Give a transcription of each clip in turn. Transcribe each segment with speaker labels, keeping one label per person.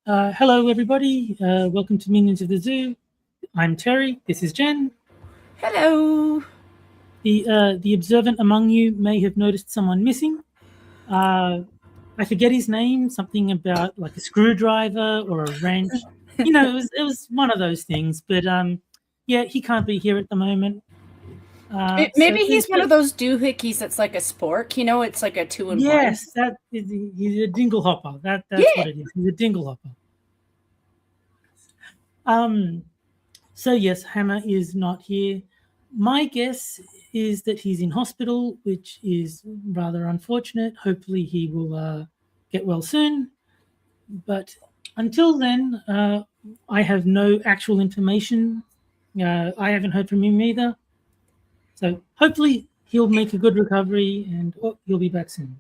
Speaker 1: Hello, everybody. Welcome to Minions of the Zoo. I'm Terry. This is Jen.
Speaker 2: Hello.
Speaker 1: The observant among you may have noticed someone missing. Uh, I forget his name. Something about like a screwdriver or a wrench. It was one of those things. But yeah, he can't be here at the moment. So
Speaker 2: Maybe he's one of those doohickeys that's like a spork. It's like a two in one.
Speaker 1: yes, he's a dingle hopper. That's
Speaker 2: Yeah.
Speaker 1: what it is. He's a dingle hopper. Um, So yes, Hammer is not here. My guess is that he's in hospital, which is rather unfortunate. Hopefully, he will get well soon. But until then, I have no actual information. I haven't heard from him either. So hopefully, he'll make a good recovery and he'll be back soon.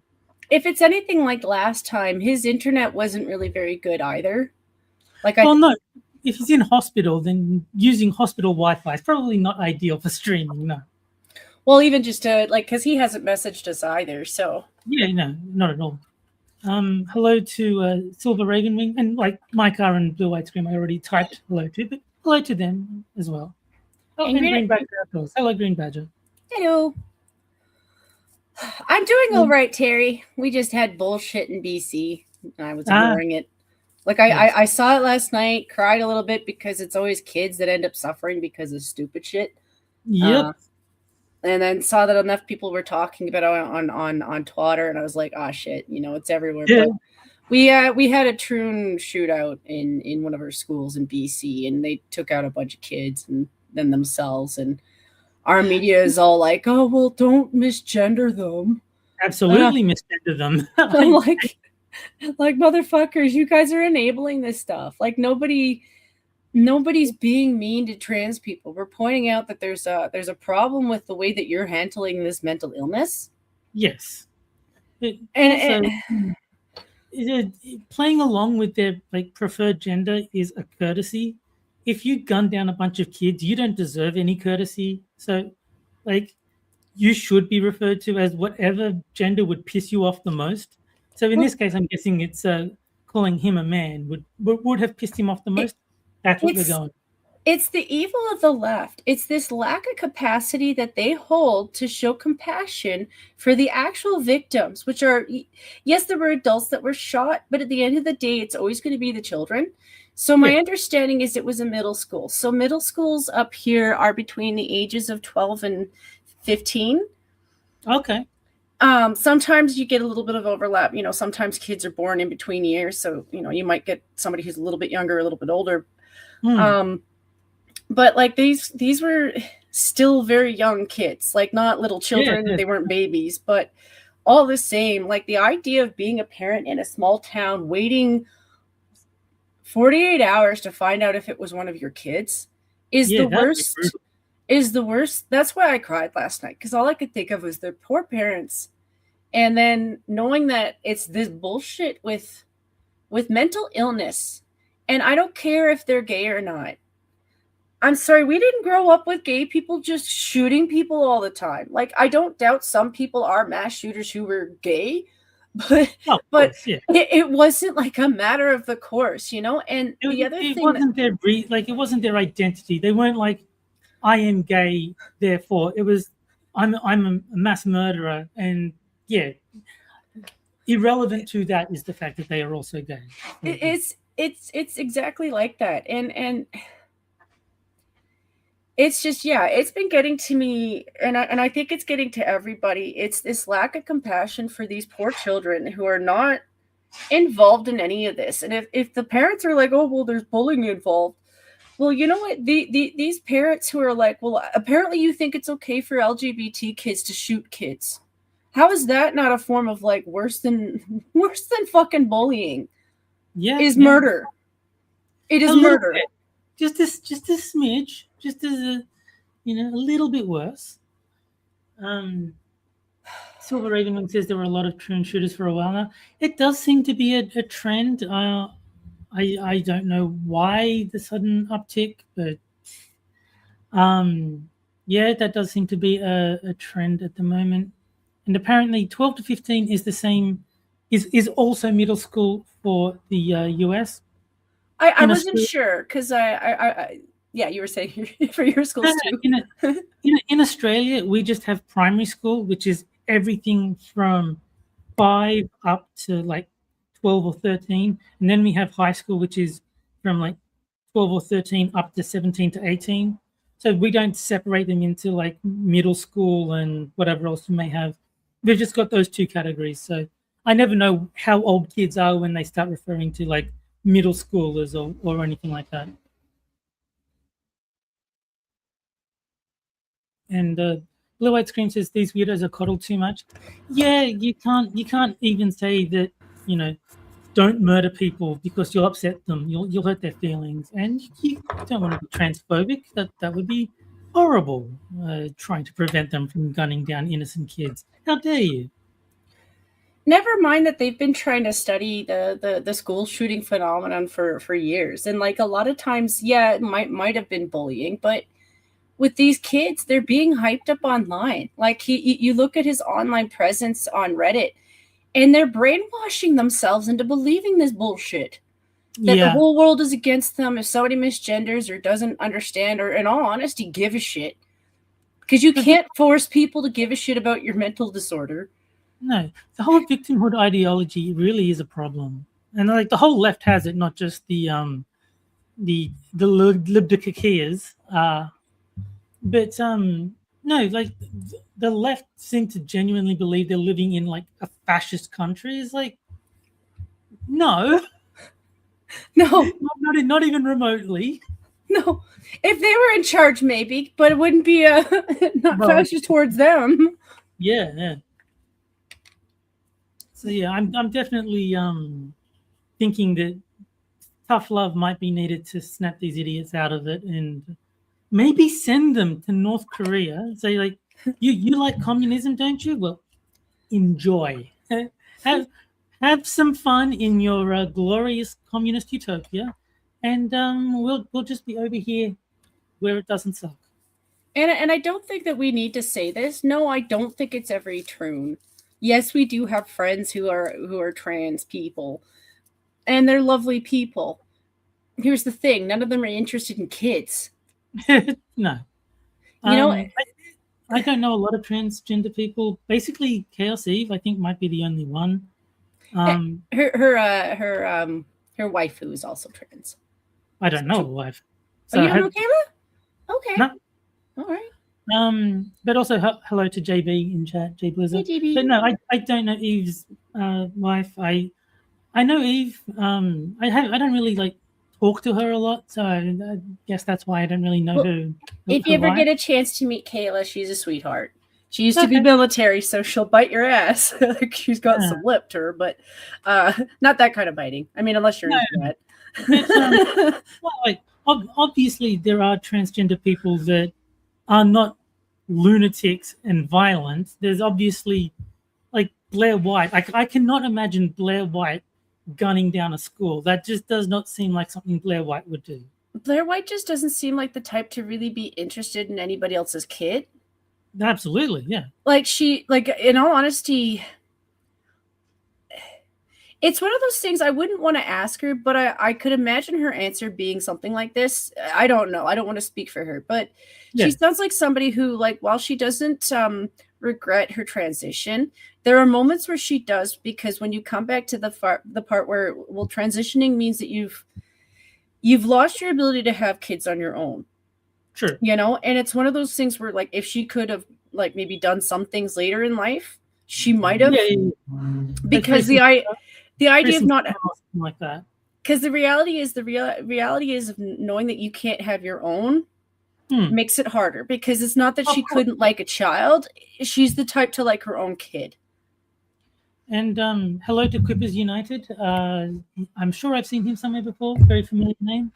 Speaker 2: If it's anything like last time, his internet wasn't really very good either. Like
Speaker 1: Well,
Speaker 2: I,
Speaker 1: no, if he's in hospital, then using hospital Wi-Fi is probably not ideal for streaming. No.
Speaker 2: well, even just to like, because he hasn't messaged us either. So
Speaker 1: Yeah, no, not at all. Hello to Silver Ravenwing and like Micah and Blue White Scream. I already typed hello to, but hello to them as well. Oh,
Speaker 2: and
Speaker 1: and
Speaker 2: Green,
Speaker 1: Green Badger Outdoors. Hello, Green Badger.
Speaker 2: hello. I'm doing all
Speaker 1: Um,
Speaker 2: right, Terry. We just had bullshit in BC, and I was
Speaker 1: ah,
Speaker 2: ignoring it. Like I,
Speaker 1: yes.
Speaker 2: I, I saw it last night, cried a little bit because it's always kids that end up suffering because of stupid shit. Uh,
Speaker 1: Yep.
Speaker 2: and then saw that enough people were talking about it on Twitter, and I was like, "Ah, shit, it's everywhere."
Speaker 1: Yeah.
Speaker 2: But we had a troon shootout in one of our schools in BC, and they took out a bunch of kids and then themselves, and our media is all like, "Oh, well, don't misgender them," and
Speaker 1: Absolutely misgender them.
Speaker 2: I'm like motherfuckers, you guys are enabling this stuff. Like nobody's being mean to trans people. We're pointing out that there's a problem with the way that you're handling this mental illness.
Speaker 1: Yes. But
Speaker 2: And
Speaker 1: also, playing along with their like preferred gender is a courtesy. If you gun down a bunch of kids, you don't deserve any courtesy. So, like, you should be referred to as whatever gender would piss you off the most. So in
Speaker 2: well,
Speaker 1: this case, I'm guessing it's calling him a man would have pissed him off the
Speaker 2: it,
Speaker 1: most. That's what we're
Speaker 2: it's
Speaker 1: going.
Speaker 2: it's the evil of the left. It's this lack of capacity that they hold to show compassion for the actual victims, which are, yes, there were adults that were shot, but at the end of the day, it's always going to be the children. So
Speaker 1: Yeah.
Speaker 2: my understanding is it was a middle school. So middle schools up here are between the ages of 12 and 15.
Speaker 1: Okay.
Speaker 2: Sometimes you get a little bit of overlap. Sometimes kids are born in between years. So, you might get somebody who's a little bit younger, a little bit older.
Speaker 1: Hmm.
Speaker 2: But like these were still very young kids, like not little
Speaker 1: Yeah.
Speaker 2: children.
Speaker 1: Yeah.
Speaker 2: They weren't babies, but all the same, like the idea of being a parent in a small town, waiting 48 hours to find out if it was one of your kids is the
Speaker 1: Yeah. That'd be
Speaker 2: worst.
Speaker 1: brutal.
Speaker 2: Is the worst. That's why I cried last night, because all I could think of was their poor parents. And then knowing that it's this bullshit with mental illness. And I don't care if they're gay or not. I'm sorry, we didn't grow up with gay people just shooting people all the time. Like, I don't doubt some people are mass shooters who were gay, but
Speaker 1: Oh, of
Speaker 2: but
Speaker 1: course. Yeah.
Speaker 2: it wasn't like a matter of the course, And the other
Speaker 1: It
Speaker 2: thing that
Speaker 1: wasn't their like it wasn't their identity. They weren't like I am gay, therefore it was I'm a mass murderer, and yeah, irrelevant to that is the fact that they are also gay. So, yeah.
Speaker 2: it's exactly like that, and it's just, yeah, it's been getting to me, and I think it's getting to everybody. It's this lack of compassion for these poor children who are not involved in any of this. And if the parents are like, oh, well, there's bullying involved, well, you know what, these parents who are like, well, apparently you think it's okay for LGBT kids to shoot kids. How is that not a form of like worse than worse than fucking bullying?
Speaker 1: Yeah,
Speaker 2: Is
Speaker 1: yeah.
Speaker 2: murder. It
Speaker 1: A
Speaker 2: is
Speaker 1: little
Speaker 2: murder.
Speaker 1: bit, just a smidge, just as a a little bit worse. Um, Silver Ravenwing says there were a lot of true shooters for a while now. It does seem to be a trend. I don't know why the sudden uptick, but um, yeah, that does seem to be a trend at the moment. And apparently, 12 to 15 is the same, is also middle school for the US.
Speaker 2: I
Speaker 1: In
Speaker 2: wasn't
Speaker 1: Australia,
Speaker 2: sure because yeah, you were saying for your
Speaker 1: no,
Speaker 2: schools
Speaker 1: no,
Speaker 2: too.
Speaker 1: in Australia, we just have primary school, which is everything from 5 up to like 12 or 13. And then we have high school, which is from like 12 or 13 up to 17 to 18. So we don't separate them into like middle school and whatever else you may have. We've just got those two categories. So I never know how old kids are when they start referring to like middle schoolers or anything like that. And Blue White Scream says these weirdos are coddled too much. Yeah, you can't even say that, you know, don't murder people because you'll upset them. You'll hurt their feelings, and you don't want to be transphobic. That would be horrible. Trying to prevent them from gunning down innocent kids. How dare you?
Speaker 2: Never mind that they've been trying to study the school shooting phenomenon for years, and like a lot of times, yeah, it might have been bullying, but with these kids, they're being hyped up online. Like you look at his online presence on Reddit, and they're brainwashing themselves into believing this bullshit that the
Speaker 1: Yeah,
Speaker 2: whole world is against them if somebody misgenders or doesn't understand or, in all honesty, give a shit. Because you
Speaker 1: the vic-
Speaker 2: can't force people to give a shit about your mental disorder.
Speaker 1: no, the whole victimhood ideology really is a problem, and like the whole left has it, not just the libdickeers. But no, like the left seem to genuinely believe they're living in like a fascist country. Is like no,
Speaker 2: No,
Speaker 1: not even remotely.
Speaker 2: no. If they were in charge, maybe, but it wouldn't be not
Speaker 1: Well,
Speaker 2: fascist towards them.
Speaker 1: yeah, yeah. So yeah, I'm definitely thinking that tough love might be needed to snap these idiots out of it and maybe send them to North Korea. Say like, you like communism, don't you? Well, enjoy. have have some fun in your glorious communist utopia, and we'll just be over here where it doesn't suck.
Speaker 2: And I don't think that we need to say this. No, I don't think it's every troon. Yes, we do have friends who are trans people, and they're lovely people. Here's the thing: none of them are interested in kids.
Speaker 1: No,
Speaker 2: You know,
Speaker 1: I don't know a lot of transgender people. Basically, Chaos Eve, I think, might be the only one. Um,
Speaker 2: her wife who is also trans.
Speaker 1: I
Speaker 2: So
Speaker 1: don't know a wife,
Speaker 2: oh,
Speaker 1: so
Speaker 2: you don't know Kayla? Okay,
Speaker 1: no.
Speaker 2: all right.
Speaker 1: But also hello to JB in chat, J
Speaker 2: Hey,
Speaker 1: Blizzard. But
Speaker 2: GB.
Speaker 1: no, I don't know Eve's wife. I know Eve. I don't really like talk to her a lot, so I guess that's why I don't really know
Speaker 2: Well,
Speaker 1: her,
Speaker 2: if you
Speaker 1: her
Speaker 2: ever
Speaker 1: wife.
Speaker 2: get a chance to meet Kayla, she's a sweetheart. She used to be
Speaker 1: Okay.
Speaker 2: military, so she'll bite your ass. Like she's got
Speaker 1: Yeah.
Speaker 2: some lip to her, but not that kind of biting. I mean, unless you're
Speaker 1: No,
Speaker 2: into
Speaker 1: but
Speaker 2: that.
Speaker 1: well, like obviously there are transgender people that are not lunatics and violent. There's obviously like Blair White. I cannot imagine Blair White gunning down a school. That just does not seem like something Blair White would do.
Speaker 2: Blair White just doesn't seem like the type to really be interested in anybody else's kid.
Speaker 1: Absolutely, yeah.
Speaker 2: Like like in all honesty, it's one of those things I wouldn't want to ask her, but I could imagine her answer being something like this. I don't know. I don't want to speak for her, but she
Speaker 1: Yeah,
Speaker 2: sounds like somebody who, like, while she doesn't regret her transition, there are moments where she does, because when you come back to the part where, well, transitioning means that you've lost your ability to have kids on your own,
Speaker 1: true.
Speaker 2: and it's one of those things where, like, if she could have, like, maybe done some things later in life, she might have,
Speaker 1: Yeah, yeah, yeah. Like
Speaker 2: because the idea of
Speaker 1: racing
Speaker 2: not,
Speaker 1: or something like that.
Speaker 2: because the reality is of knowing that you can't have your own
Speaker 1: Hmm.
Speaker 2: makes it harder, because it's not that
Speaker 1: Of
Speaker 2: she
Speaker 1: course.
Speaker 2: couldn't like a child, she's the type to like her own kid.
Speaker 1: And hello to Quippers United. I'm sure I've seen him somewhere before. Very familiar name.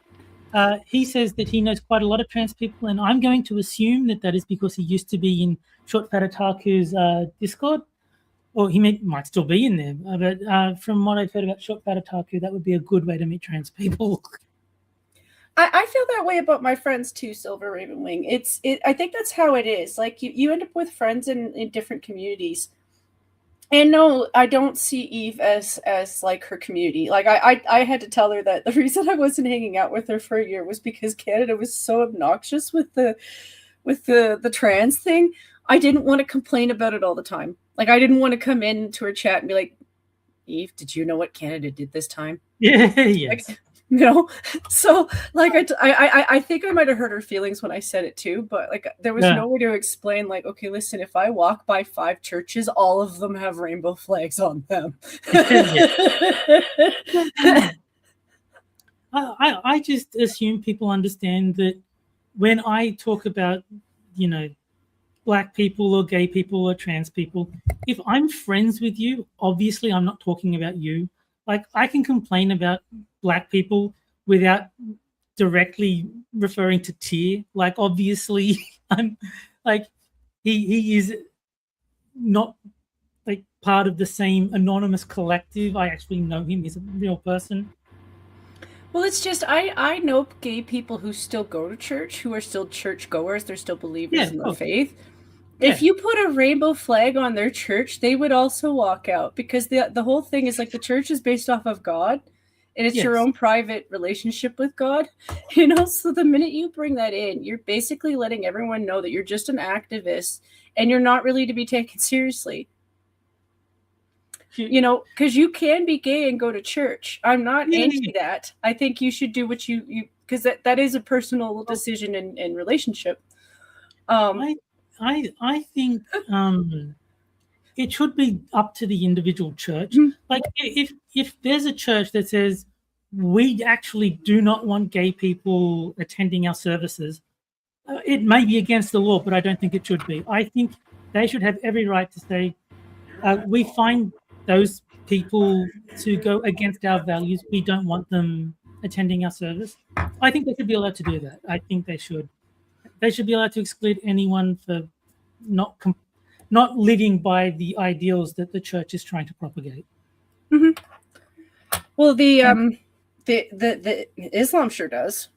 Speaker 1: He says that he knows quite a lot of trans people, and I'm going to assume that that is because he used to be in Short Fat Otaku's Discord, or might still be in there. But from what I've heard about Short Fat Otaku, that would be a good way to meet trans people.
Speaker 2: I feel that way about my friends too, Silver Ravenwing. I think that's how it is. Like you end up with friends in different communities. And no, I don't see Eve as like her community. Like I had to tell her that the reason I wasn't hanging out with her for a year was because Canada was so obnoxious with the trans thing. I didn't want to complain about it all the time. Like I didn't want to come into her chat and be like, Eve, did you know what Canada did this time?
Speaker 1: Yeah,
Speaker 2: Like,
Speaker 1: yes.
Speaker 2: so like I think I might have hurt her feelings when I said it too, but like there was
Speaker 1: Yeah.
Speaker 2: no way to explain like, okay, listen, if I walk by 5 churches, all of them have rainbow flags on them.
Speaker 1: Yeah. I just assume people understand that when I talk about, you know, Black people or gay people or trans people, if I'm friends with you, obviously I'm not talking about you. Like I can complain about Black people without directly referring to Tyr. Like obviously I'm like he is not like part of the same anonymous collective. I actually know him. He's a real person.
Speaker 2: Well, it's just I know gay people who still go to church, who are still church goers, they're still
Speaker 1: Yeah,
Speaker 2: believers in
Speaker 1: of
Speaker 2: the
Speaker 1: course.
Speaker 2: faith. If
Speaker 1: Yeah.
Speaker 2: you put a rainbow flag on their church, they would also walk out because the whole thing is like the church is based off of God and it's your
Speaker 1: Yes.
Speaker 2: own private relationship with God. So the minute you bring that in, you're basically letting everyone know that you're just an activist and you're not really to be taken seriously. Because you can be gay and go to church. I'm not
Speaker 1: Yeah,
Speaker 2: anti that. I think you should do what you because that is a personal decision and relationship. Um,
Speaker 1: I think it should be up to the individual church.
Speaker 2: mhm.
Speaker 1: Like if there's a church that says we actually do not want gay people attending our services, it may be against the law, but I don't think it should be. I think they should have every right to say we find those people to go against our values. We don't want them attending our service. I think they should be allowed to do that. I think they should. They should be allowed to exclude anyone for not not living by the ideals that the church is trying to propagate.
Speaker 2: Mhm. Well,
Speaker 1: And,
Speaker 2: the Islam sure does.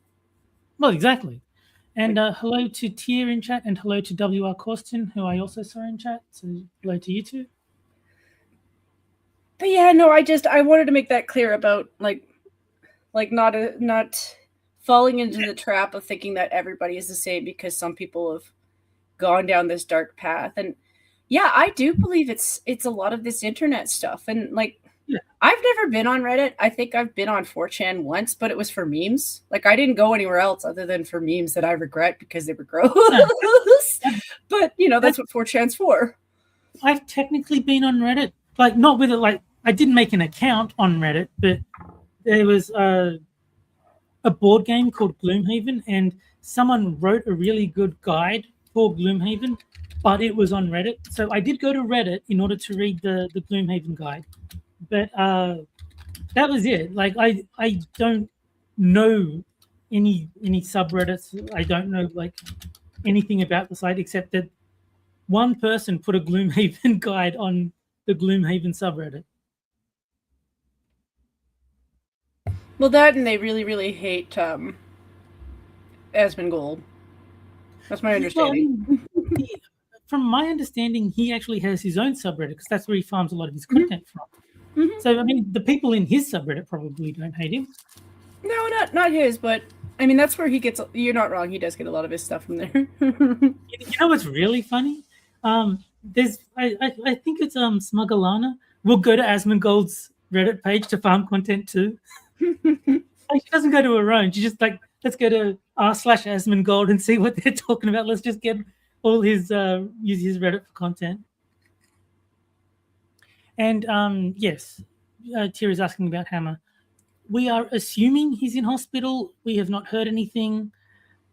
Speaker 1: well, exactly. And
Speaker 2: Like,
Speaker 1: hello to Tier in chat, and hello to WR Corsten, who I also saw in chat. So hello to you two.
Speaker 2: but yeah, no, I wanted to make that clear about like not falling into the trap of thinking that everybody is the same because some people have gone down this dark path. And yeah, I do believe it's a lot of this internet stuff. And like
Speaker 1: Yeah.
Speaker 2: I've never been on Reddit. I think I've been on 4chan once, but it was for memes. Like I didn't go anywhere else other than for memes that I regret because they were gross.
Speaker 1: No,
Speaker 2: But that's what 4chan's for.
Speaker 1: I've technically been on Reddit, like not with it. Like I didn't make an account on Reddit, but there was a board game called Gloomhaven, and someone wrote a really good guide for Gloomhaven, but it was on Reddit. So I did go to Reddit in order to read the Gloomhaven guide, but that was it. Like I don't know any subreddits. I don't know like anything about the site except that one person put a Gloomhaven guide on the Gloomhaven subreddit.
Speaker 2: Well, that and they really, really hate Asmongold. That's my understanding.
Speaker 1: Well, I mean, from my understanding, he actually has his own subreddit because that's where he farms a lot of his content from.
Speaker 2: Mhm.
Speaker 1: So, I mean, the people in his subreddit probably don't hate him.
Speaker 2: No, not his, but I mean that's where he gets. You're not wrong. He does get a lot of his stuff from there.
Speaker 1: You know what's really funny? There's I think it's Smugglerana will go to Asmongold's Reddit page to farm content too. Like, she doesn't go to her own. She just like let's go to r/Asmongold and see what they're talking about. Let's just get all his use his Reddit for content. And yes, Tira is asking about Hammer. We are assuming he's in hospital. We have not heard anything.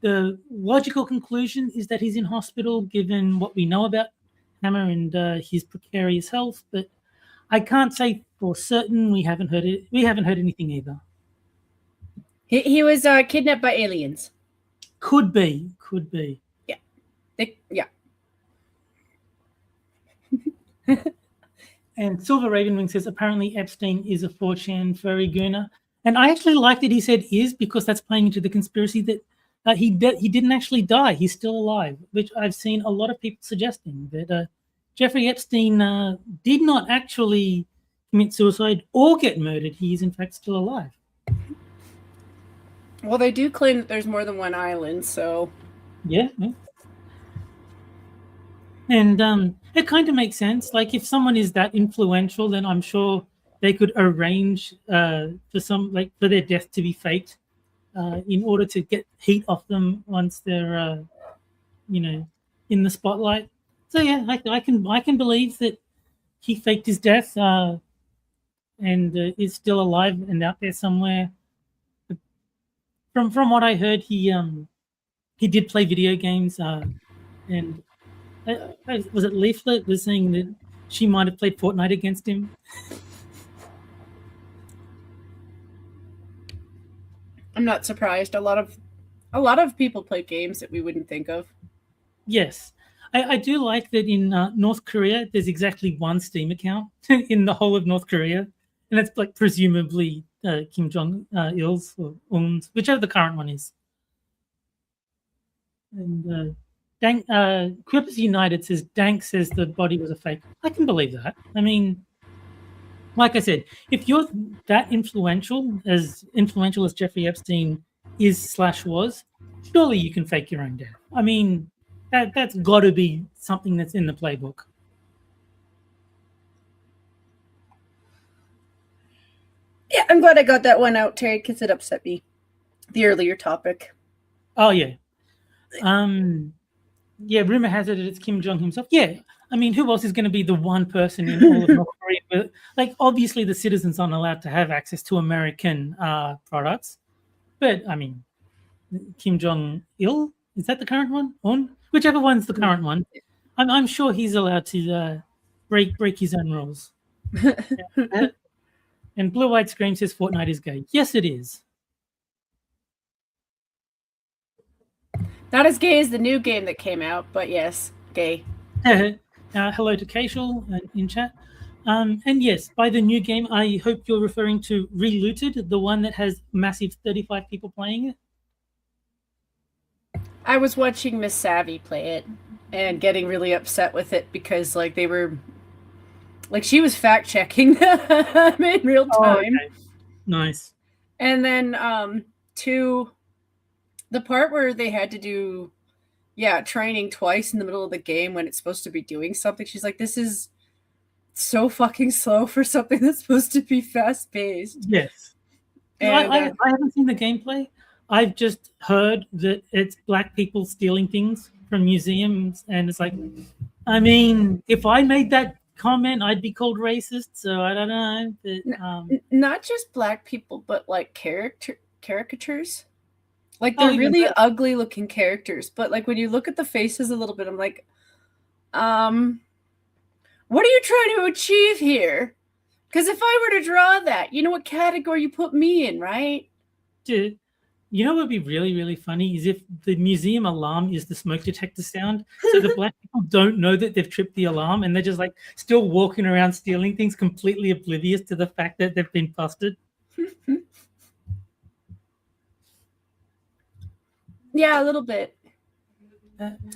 Speaker 1: The logical conclusion is that he's in hospital, given what we know about Hammer and his precarious health. But I can't say for certain. We haven't heard it. We haven't heard anything either.
Speaker 2: He was kidnapped by aliens.
Speaker 1: Could be. Could be.
Speaker 2: Yeah. Yeah.
Speaker 1: And Silver Ravenwing says apparently Epstein is a 4chan furry gooner. And I actually like that he said is because that's playing into the conspiracy that he didn't actually die. He's still alive, which I've seen a lot of people suggesting that Jeffrey Epstein did not actually commit suicide or get murdered. He is, in fact, still alive.
Speaker 2: Well, they do claim that there's more than one island, so.
Speaker 1: Yeah. And it kind of makes sense. Like, if someone is that influential, then I'm sure they could arrange for their death to be faked in order to get heat off them once they're in the spotlight. So yeah, I can believe that he faked his death and is still alive and out there somewhere. From what I heard, he did play video games and was it Leaflet was saying that she might have played Fortnite against him.
Speaker 2: I'm not surprised. A lot of people play games that we wouldn't think of.
Speaker 1: Yes. I do like that in North Korea, there's exactly one Steam account in the whole of North Korea. And that's like presumably Kim Jong Il's or Un's, whichever the current one is. And Quippers United says Dank says the body was a fake. I can believe that. I mean, like I said, if you're that influential as Jeffrey Epstein is/was, surely you can fake your own death. I mean, that's got to be something that's in the playbook.
Speaker 2: Yeah, I'm glad I got that one out, Terry, because it upset me. The earlier topic.
Speaker 1: Oh yeah. Yeah, rumor has it that it's Kim Jong himself. Yeah, I mean, who else is going to be the one person in all of North Korea? But, like, obviously, the citizens aren't allowed to have access to American products. But I mean, Kim Jong Il, is that the current one? Whichever one's the current one. I'm sure he's allowed to break his own rules. Yeah. And Blue White Scream says Fortnite is gay. Yes, it is.
Speaker 2: Not as gay as the new game that came out, but yes, gay.
Speaker 1: Hello to Casual in chat. And yes, by the new game, I hope you're referring to Relooted, the one that has massive 35 people playing it.
Speaker 2: I was watching Miss Savvy play it and getting really upset with it because, like, they were, like, she was fact checking them in real time.
Speaker 1: Oh, okay. Nice.
Speaker 2: And then to the part where they had to do, training twice in the middle of the game when it's supposed to be doing something. She's like, this is so fucking slow for something that's supposed to be fast paced.
Speaker 1: Yes. And I haven't seen the gameplay. I've just heard that it's black people stealing things from museums, and it's like, I mean, if I made that comment, I'd be called racist. So I don't know. But,
Speaker 2: not just black people, but like caricatures. Like, they're really ugly looking characters, but like when you look at the faces a little bit, I'm like, what are you trying to achieve here? Because if I were to draw that, you know what category you put me in, right?
Speaker 1: Dude, you know what would be really, really funny is if the museum alarm is the smoke detector sound. So the black people don't know that they've tripped the alarm, and they're just like still walking around stealing things, completely oblivious to the fact that they've been busted.
Speaker 2: Yeah, a little bit.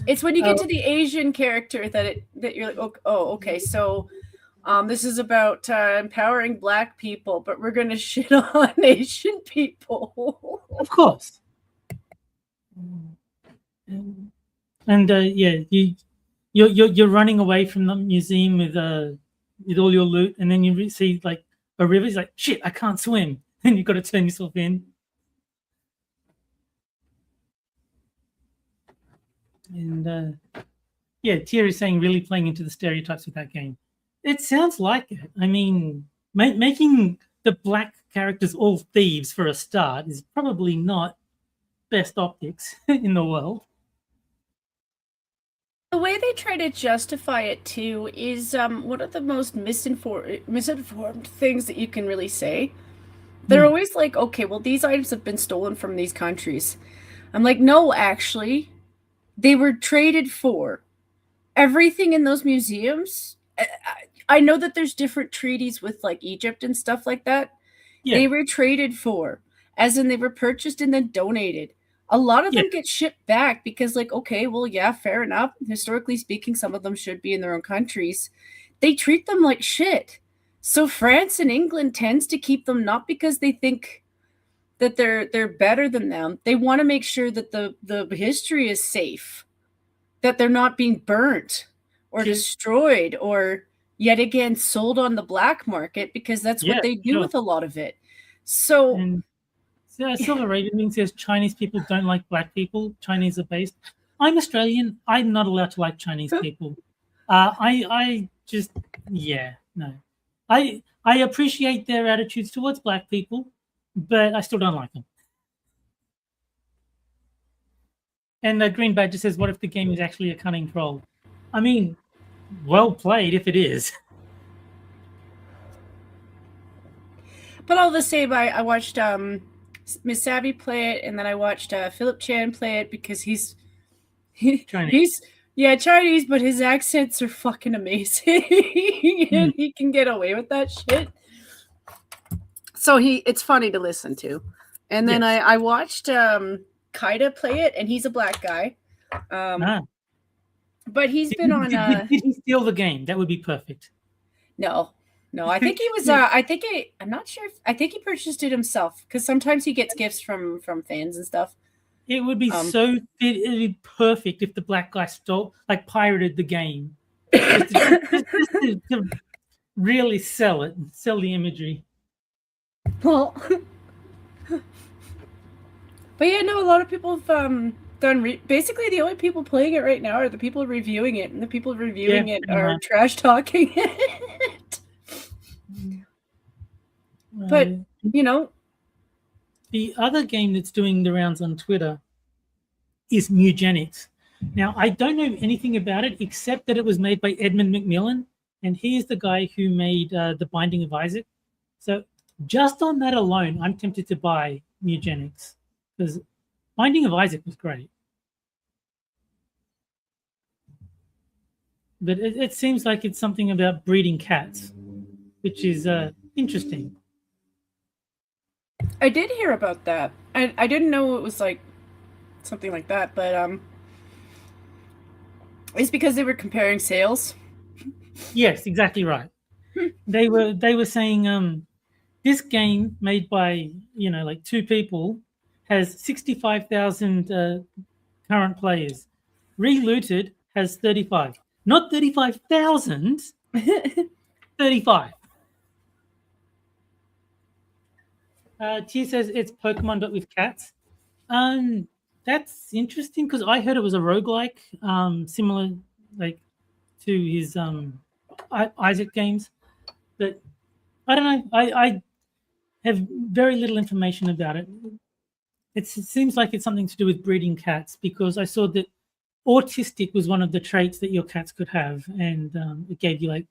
Speaker 2: It's when you get to the Asian character that you're like, oh, okay, so this is about empowering black people, but we're going to shit on Asian people.
Speaker 1: Of course. And yeah, you're running away from the museum with all your loot, and then you see like a river. It's like, shit, I can't swim, and you've got to turn yourself in. And yeah, Thierry's saying really playing into the stereotypes with that game. It sounds like it. I mean, making the black characters all thieves for a start is probably not best optics in the world.
Speaker 2: The way they try to justify it too is one of the most misinformed things that you can really say. They're always like, okay, well, these items have been stolen from these countries. I'm like, no, actually, they were traded for. Everything in those museums, I know that there's different treaties with like Egypt and stuff like that. Yeah. They were traded for, as in they were purchased and then donated. a lot of
Speaker 1: Yeah.
Speaker 2: them get shipped back because, like, okay, well, yeah, fair enough. Historically speaking, some of them should be in their own countries. They treat them like shit. So France and England tends to keep them not because they think that they're better than them. They want to make sure that the history is safe, that they're not being burnt or destroyed or yet again sold on the black market, because that's what they do with a lot of it. So,
Speaker 1: and Silver Raven says Chinese people don't like black people. Chinese are based. I'm Australian. I'm not allowed to like Chinese people. I just, yeah, no. I appreciate their attitudes towards black people, but I still don't like them. And Green Badger says, what if the game is actually a cunning troll? I mean, well played if it is.
Speaker 2: but all the same, I watched Miss Savvy play it, and then I watched Philip Chan play it because he's
Speaker 1: Chinese.
Speaker 2: Chinese, but his accents are fucking amazing. And he can get away with that shit. So it's funny to listen to. And then I watched Kaida play it, and he's a black guy. But he's been on.
Speaker 1: Did he steal the game? That would be perfect.
Speaker 2: No, I think he was. I'm not sure. I think he purchased it himself, because sometimes he gets gifts from fans and stuff.
Speaker 1: It would be it'd be perfect if the black guy pirated the game, just to really sell the imagery.
Speaker 2: Well, but yeah, no, a lot of people have done. Basically, the only people playing it right now are the people reviewing it, and the people reviewing it are trash talking it. But
Speaker 1: the other game that's doing the rounds on Twitter is Mugenics. Now, I don't know anything about it except that it was made by Edmund Macmillan, and he is the guy who made The Binding of Isaac. So just on that alone, I'm tempted to buy Mugenics, because Binding of Isaac was great. But it seems like it's something about breeding cats, which is interesting.
Speaker 2: I did hear about that. I didn't know it was like something like that, but it's because they were comparing sales.
Speaker 1: Yes, exactly right. They were saying this game made by like two people has 65,000 current players. Relooted has 35. Not 35,000. 35. Tia says it's Pokemon but with cats. That's interesting, because I heard it was a roguelike, similar like to his Isaac games. But I don't know. I have very little information about it. It seems like it's something to do with breeding cats, because I saw that autistic was one of the traits that your cats could have, and it gave you like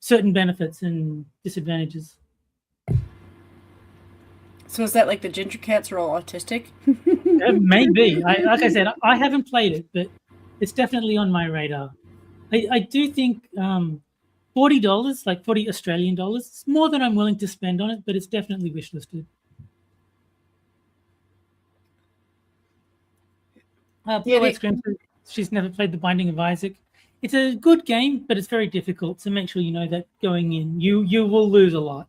Speaker 1: certain benefits and disadvantages.
Speaker 2: So is that like the ginger cats are all autistic?
Speaker 1: Maybe. Like I said, I haven't played it, but it's definitely on my radar. I do think $40, like 40 Australian dollars, it's more than I'm willing to spend on it, but it's definitely wishlisted. She's never played The Binding of Isaac. It's a good game, but it's very difficult, so make sure you know that going in. You will lose a lot.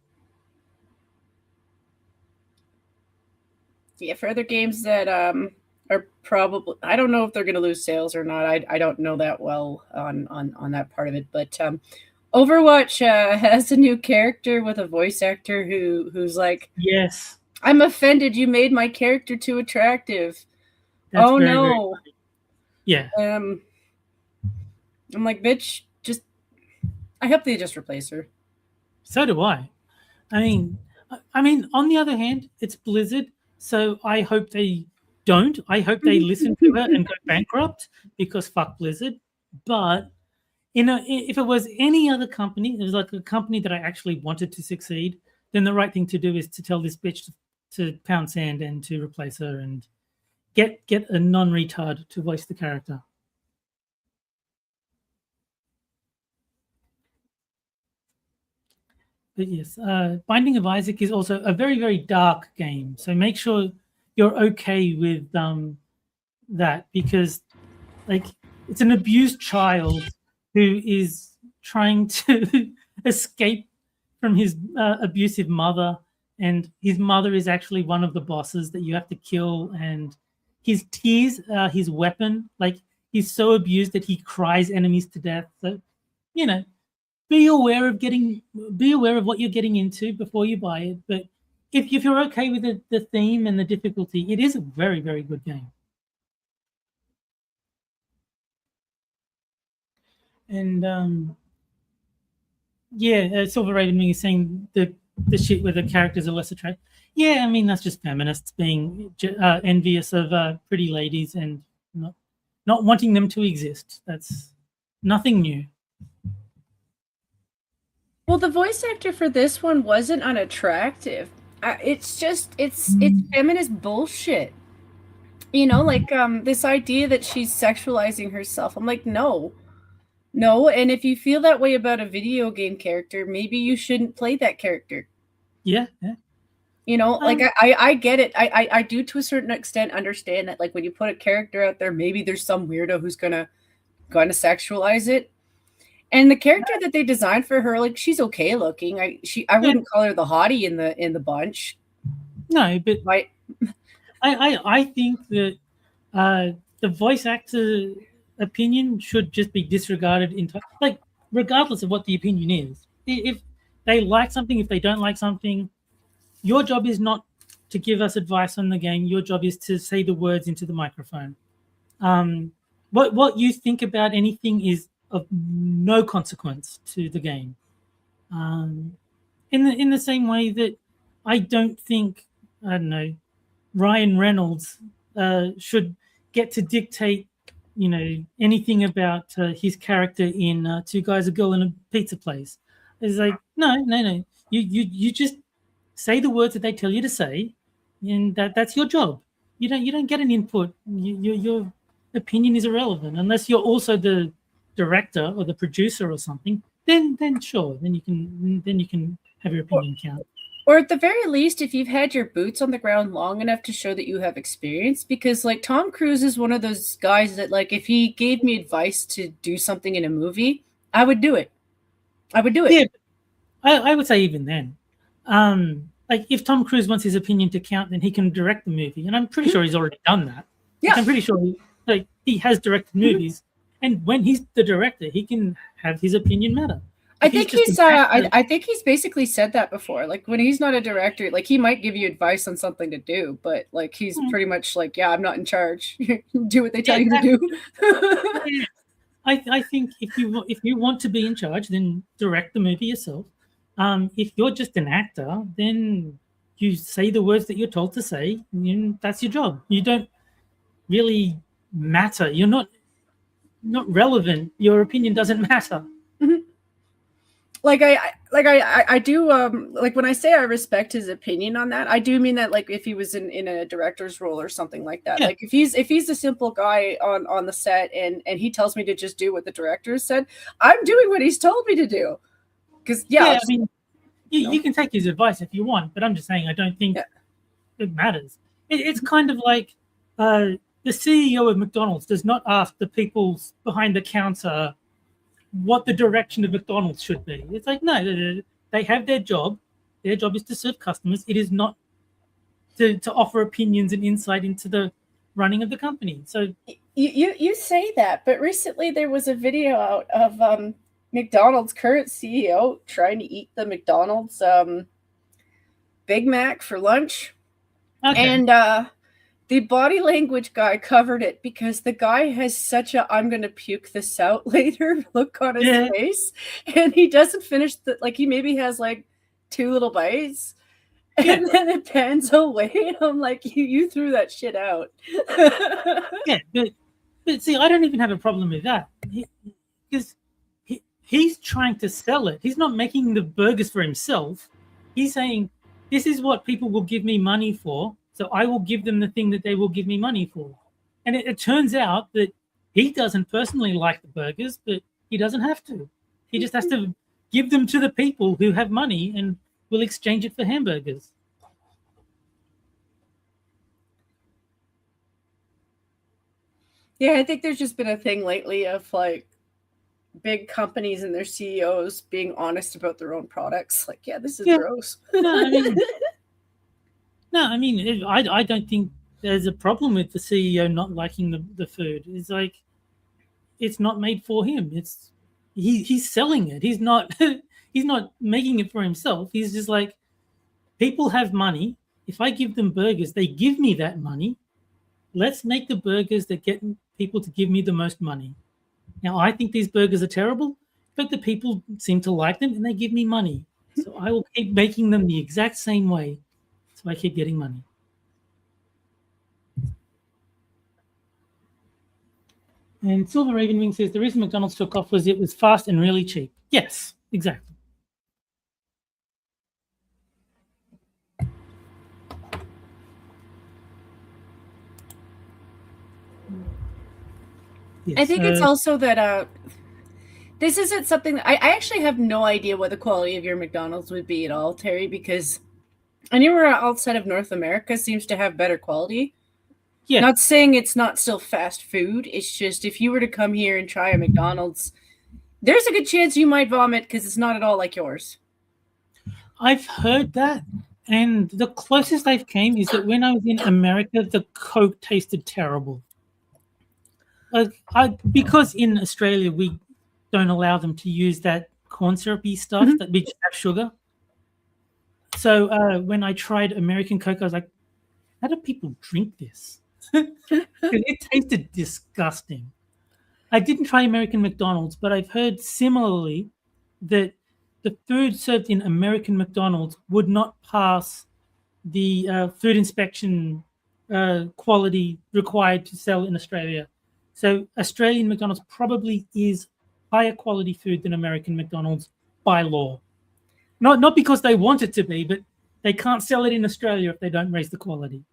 Speaker 2: Yeah, for other games that are probably, I don't know if they're going to lose sales or not. I don't know that well on that part of it, but Overwatch has a new character with a voice actor who's like,
Speaker 1: yes,
Speaker 2: I'm offended. You made my character too attractive.
Speaker 1: That's
Speaker 2: oh
Speaker 1: very,
Speaker 2: no.
Speaker 1: Very yeah.
Speaker 2: I'm like, bitch, I hope they just replace her.
Speaker 1: So do I. I mean, on the other hand, it's Blizzard, so I hope they don't. I hope they listen to her and go bankrupt, because fuck Blizzard. But if it was any other company, it was like a company that I actually wanted to succeed, then the right thing to do is to tell this bitch to pound sand and to replace her and get a non-retard to voice the character. But yes, Binding of Isaac is also a very, very dark game. So make sure you're okay with that, because like it's an abused child who is trying to escape from his abusive mother, and his mother is actually one of the bosses that you have to kill, and his tears are his weapon. Like, he's so abused that he cries enemies to death. So, you know, be aware of what you're getting into before you buy it. But if you're okay with the theme and the difficulty, it is a very, very good game. And yeah, Silver Raven Wing is saying the shit where the characters are less attractive. Yeah, I mean, that's just feminists being envious of pretty ladies and not wanting them to exist. That's nothing new.
Speaker 2: Well, the voice actor for this one wasn't unattractive. It's just it's feminist bullshit. You know, like this idea that she's sexualizing herself. I'm like, no. No, and if you feel that way about a video game character, maybe you shouldn't play that character.
Speaker 1: Yeah.
Speaker 2: You know, like I get it. I do to a certain extent understand that, like, when you put a character out there, maybe there's some weirdo who's gonna sexualize it. And the character that they designed for her, like, she's okay looking. I wouldn't call her the hottie in the bunch.
Speaker 1: No, but I think that the voice actor opinion should just be disregarded entirely. Like, regardless of what the opinion is, if they like something, if they don't like something, your job is not to give us advice on the game. Your job is to say the words into the microphone. What you think about anything is of no consequence to the game. In the same way that I don't think, I don't know, Ryan Reynolds should get to dictate, anything about his character in Two Guys, a Girl, and a Pizza Place. It's like, no. You just say the words that they tell you to say, and that's your job. You don't get an input. Your opinion is irrelevant unless you're also the director or the producer or something. Then sure, then you can have your opinion count.
Speaker 2: Or at the very least, if you've had your boots on the ground long enough to show that you have experience, because, like, Tom Cruise is one of those guys that, like, if he gave me advice to do something in a movie, I would do it.
Speaker 1: Yeah, I would say even then. Like, if Tom Cruise wants his opinion to count, then he can direct the movie, and I'm pretty sure he's already done that.
Speaker 2: Yeah,
Speaker 1: like, I'm pretty sure he has directed movies, and when he's the director, he can have his opinion matter.
Speaker 2: I think I think he's basically said that before. Like, when he's not a director, like, he might give you advice on something to do, but, like, he's pretty much like, yeah, I'm not in charge. Do what they tell you to do.
Speaker 1: I think if you want to be in charge, then direct the movie yourself. If you're just an actor, then you say the words that you're told to say, and that's your job. You don't really matter. You're not relevant. Your opinion doesn't matter.
Speaker 2: Mm-hmm. I do like, when I say I respect his opinion on that, I do mean that, like, if he was in a director's role or something like that. Yeah. Like, if he's a simple guy on the set and he tells me to just do what the director said, I'm doing what he's told me to do. Because I mean,
Speaker 1: you can take his advice if you want, but I'm just saying I don't think it matters. It's kind of like the CEO of McDonald's does not ask the people behind the counter what the direction of McDonald's should be. It's like, no, they have their job. Their job is to serve customers. It is not to offer opinions and insight into the running of the company. So
Speaker 2: you say that, but recently there was a video out of McDonald's current CEO trying to eat the McDonald's Big Mac for lunch. Okay. And the body language guy covered it because the guy has such a "I'm gonna puke this out later" look on his face, and he doesn't finish he maybe has like 2 little bites, and then it pans away, and I'm like, you threw that shit out.
Speaker 1: Yeah, but see, I don't even have a problem with that, because he's trying to sell it. He's not making the burgers for himself. He's saying, this is what people will give me money for, so I will give them the thing that they will give me money for. And it turns out that he doesn't personally like the burgers, but he doesn't have to. He just has to give them to the people who have money and will exchange it for hamburgers.
Speaker 2: Yeah, I think there's just been a thing lately of like big companies and their CEOs being honest about their own products. Like, yeah, this is
Speaker 1: Yeah.
Speaker 2: gross.
Speaker 1: No, I mean, no, I mean, I don't think there's a problem with the CEO not liking the food. It's like it's not made for him. He's selling it. He's not he's not making it for himself. He's just like people have money. If I give them burgers, they give me that money. Let's make the burgers that get people to give me the most money. Now, I think these burgers are terrible, but the people seem to like them and they give me money. So I will keep making them the exact same way. So I keep getting money. And Silver Raven Wing says the reason McDonald's took off was it was fast and really cheap. Yes, exactly. Yes,
Speaker 2: I think it's also that this isn't something that I actually have no idea what the quality of your McDonald's would be at all, Terry, because anywhere outside of North America seems to have better quality.
Speaker 1: yeah.
Speaker 2: Not saying it's not still fast food. It's just if you were to come here and try a McDonald's, there's a good chance you might vomit because it's not at all like yours.
Speaker 1: I've heard that, and the closest I've came is that when I was in America, the Coke tasted terrible. Because in Australia we don't allow them to use that corn syrupy stuff that we just have sugar. So when I tried American Coke, I was like, "How do people drink this?" It tasted disgusting. I didn't try American McDonald's, but I've heard similarly that the food served in American McDonald's would not pass the food inspection quality required to sell in Australia. So Australian McDonald's probably is higher quality food than American McDonald's by law. Not because they want it to be, but they can't sell it in Australia if they don't raise the quality.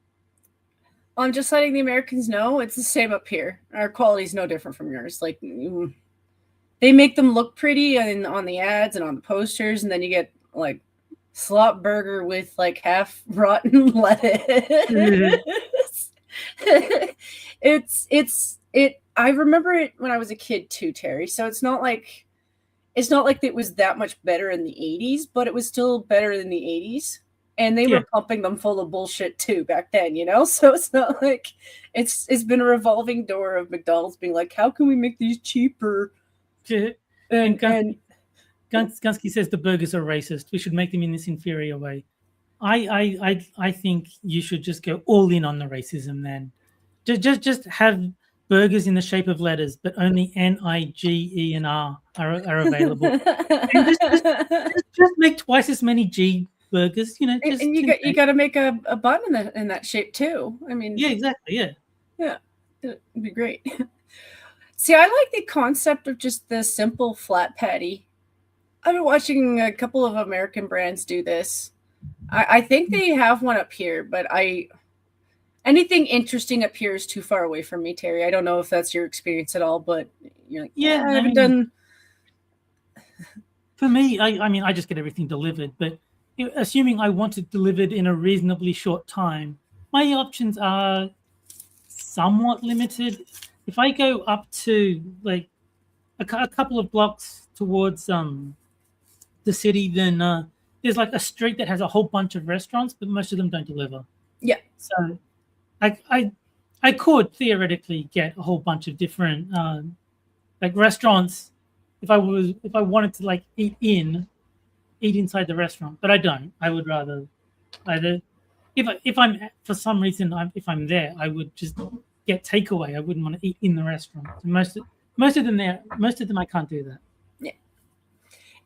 Speaker 2: I'm just letting the Americans know it's the same up here. Our quality is no different from yours. Like they make them look pretty on the ads and on the posters, and then you get like slop burger with like half rotten lettuce. It. I remember it when I was a kid too, Terry. So it's not like it was that much better in the 80s, but it was still better than the 80s. And they were pumping them full of bullshit too back then, you know? So it's not like it's been a revolving door of McDonald's being like, how can we make these cheaper?
Speaker 1: And Gunsky says the burgers are racist. We should make them in this inferior way. I think you should just go all in on the racism then. Just have burgers in the shape of letters, but only N, I, G, E, and R are available. And just make twice as many G burgers. You know, just
Speaker 2: and you got to make a bun in that shape too. I mean,
Speaker 1: yeah, exactly,
Speaker 2: yeah, it'd be great. See, I like the concept of just the simple flat patty. I've been watching a couple of American brands do this. I think they have one up here, but anything interesting up here is too far away from me, Terry. I don't know if that's your experience at all, but you're like, yeah, I haven't done.
Speaker 1: For me, I mean, I just get everything delivered, but assuming I want it delivered in a reasonably short time, my options are somewhat limited. If I go up to like a couple of blocks towards the city, then there's like a street that has a whole bunch of restaurants, but most of them don't deliver.
Speaker 2: Yeah.
Speaker 1: So I could theoretically get a whole bunch of different like restaurants if I wanted to like eat inside the restaurant, but I don't. I would rather either if I'm for some reason if I'm there, I would just get takeaway. I wouldn't want to eat in the restaurant. Most of them I can't do that.
Speaker 2: Yeah.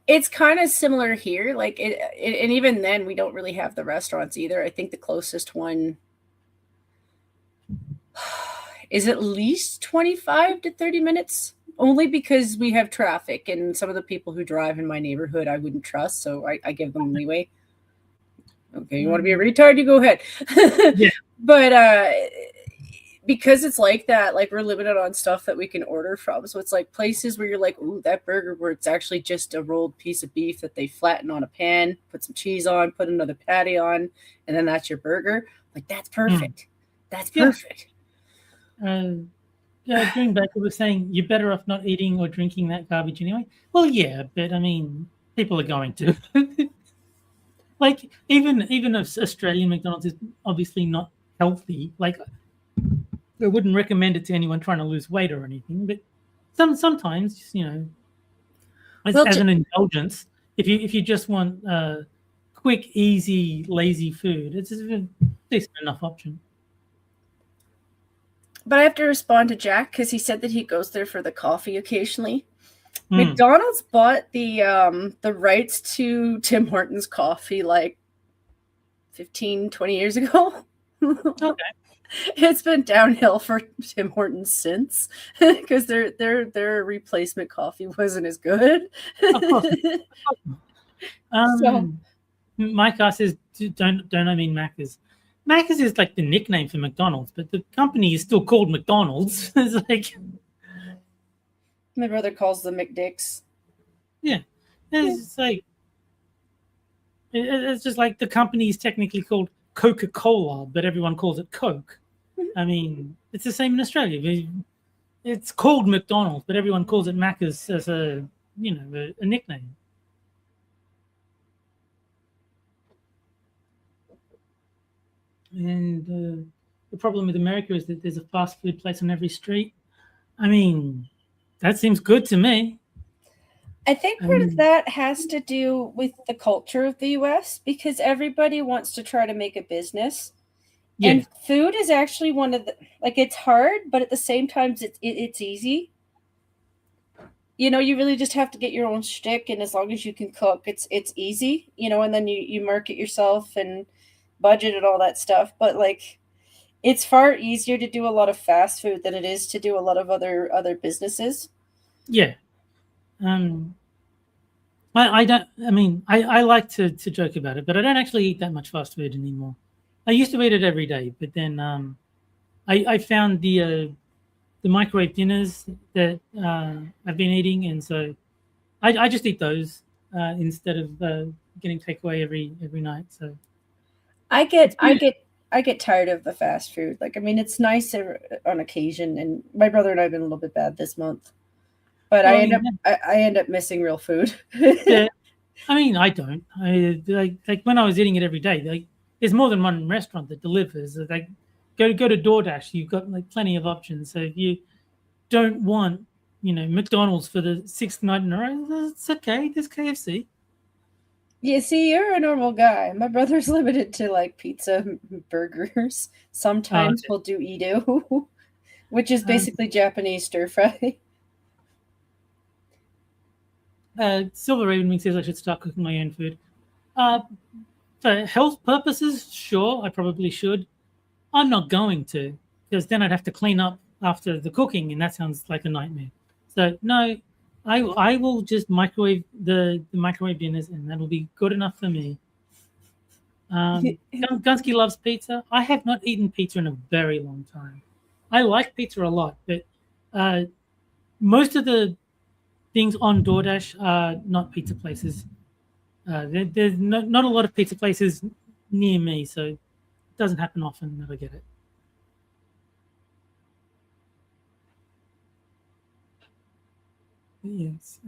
Speaker 2: It's kind of similar here, like and even then we don't really have the restaurants either. I think the closest one is at least 25 to 30 minutes, only because we have traffic and some of the people who drive in my neighborhood I wouldn't trust, so I give them leeway. Okay, you want to be a retard, you go ahead.
Speaker 1: Yeah.
Speaker 2: But because it's like that, like we're limited on stuff that we can order from. So it's like places where you're like, ooh, that burger where it's actually just a rolled piece of beef that they flatten on a pan, put some cheese on, put another patty on, and then that's your burger. Like, that's perfect. That's perfect.
Speaker 1: Green Baker was saying you're better off not eating or drinking that garbage anyway. Well, yeah, but I mean, people are going to. Like even if Australian McDonald's is obviously not healthy, like I wouldn't recommend it to anyone trying to lose weight or anything. But sometimes,
Speaker 2: Well,
Speaker 1: as an indulgence, if you just want quick, easy, lazy food, it's a decent enough option.
Speaker 2: but I have to respond to Jack because he said that he goes there for the coffee occasionally.
Speaker 1: Mm.
Speaker 2: McDonald's bought the rights to Tim Hortons coffee like 15, 20 years ago.
Speaker 1: Okay.
Speaker 2: It's been downhill for Tim Hortons since because their replacement coffee wasn't as good.
Speaker 1: Of course.
Speaker 2: So
Speaker 1: Mike says, don't I mean Macca's? Macca's is like the nickname for McDonald's, but the company is still called McDonald's. It's like,
Speaker 2: my brother calls them McDicks.
Speaker 1: yeah, it's like it's just like the company is technically called Coca-Cola, but everyone calls it Coke. I mean, it's the same in Australia. It's called McDonald's, but everyone calls it Macca's as a nickname. And the problem with America is that there's a fast food place on every street. I mean, that seems good to me.
Speaker 2: I think part of that has to do with the culture of the US because everybody wants to try to make a business.
Speaker 1: Yeah.
Speaker 2: And food is actually one of the, like, it's hard, but at the same time, it's easy. You really just have to get your own shtick, and as long as you can cook, it's easy, and then you market yourself and budget and all that stuff. But like, it's far easier to do a lot of fast food than it is to do a lot of other businesses.
Speaker 1: Yeah. I don't. I mean, I like to joke about it, but I don't actually eat that much fast food anymore. I used to eat it every day, but then I found the microwave dinners that I've been eating, and so I just eat those instead of getting takeaway every night. So
Speaker 2: I get tired of the fast food. Like, I mean, it's nice on occasion, and my brother and I have been a little bit bad this month, but I end up missing real food.
Speaker 1: Yeah, I mean, I don't. I like when I was eating it every day. Like, there's more than one restaurant that delivers. Like, go to DoorDash. You've got like plenty of options. So if you don't want, McDonald's for the sixth night in a row, it's okay. There's KFC.
Speaker 2: Yeah, see, you're a normal guy. My brother's limited to like pizza, burgers. Sometimes we'll do Edo, which is basically Japanese stir fry.
Speaker 1: Silver Raven Wing says I should start cooking my own food. For health purposes, sure, I probably should. I'm not going to, because then I'd have to clean up after the cooking, and that sounds like a nightmare. So no, I will just microwave the microwave dinners, and that'll be good enough for me. Gunsky loves pizza. I have not eaten pizza in a very long time. I like pizza a lot, but most of the things on DoorDash are not pizza places. There's not a lot of pizza places near me, so it doesn't happen often that I get it. Yes.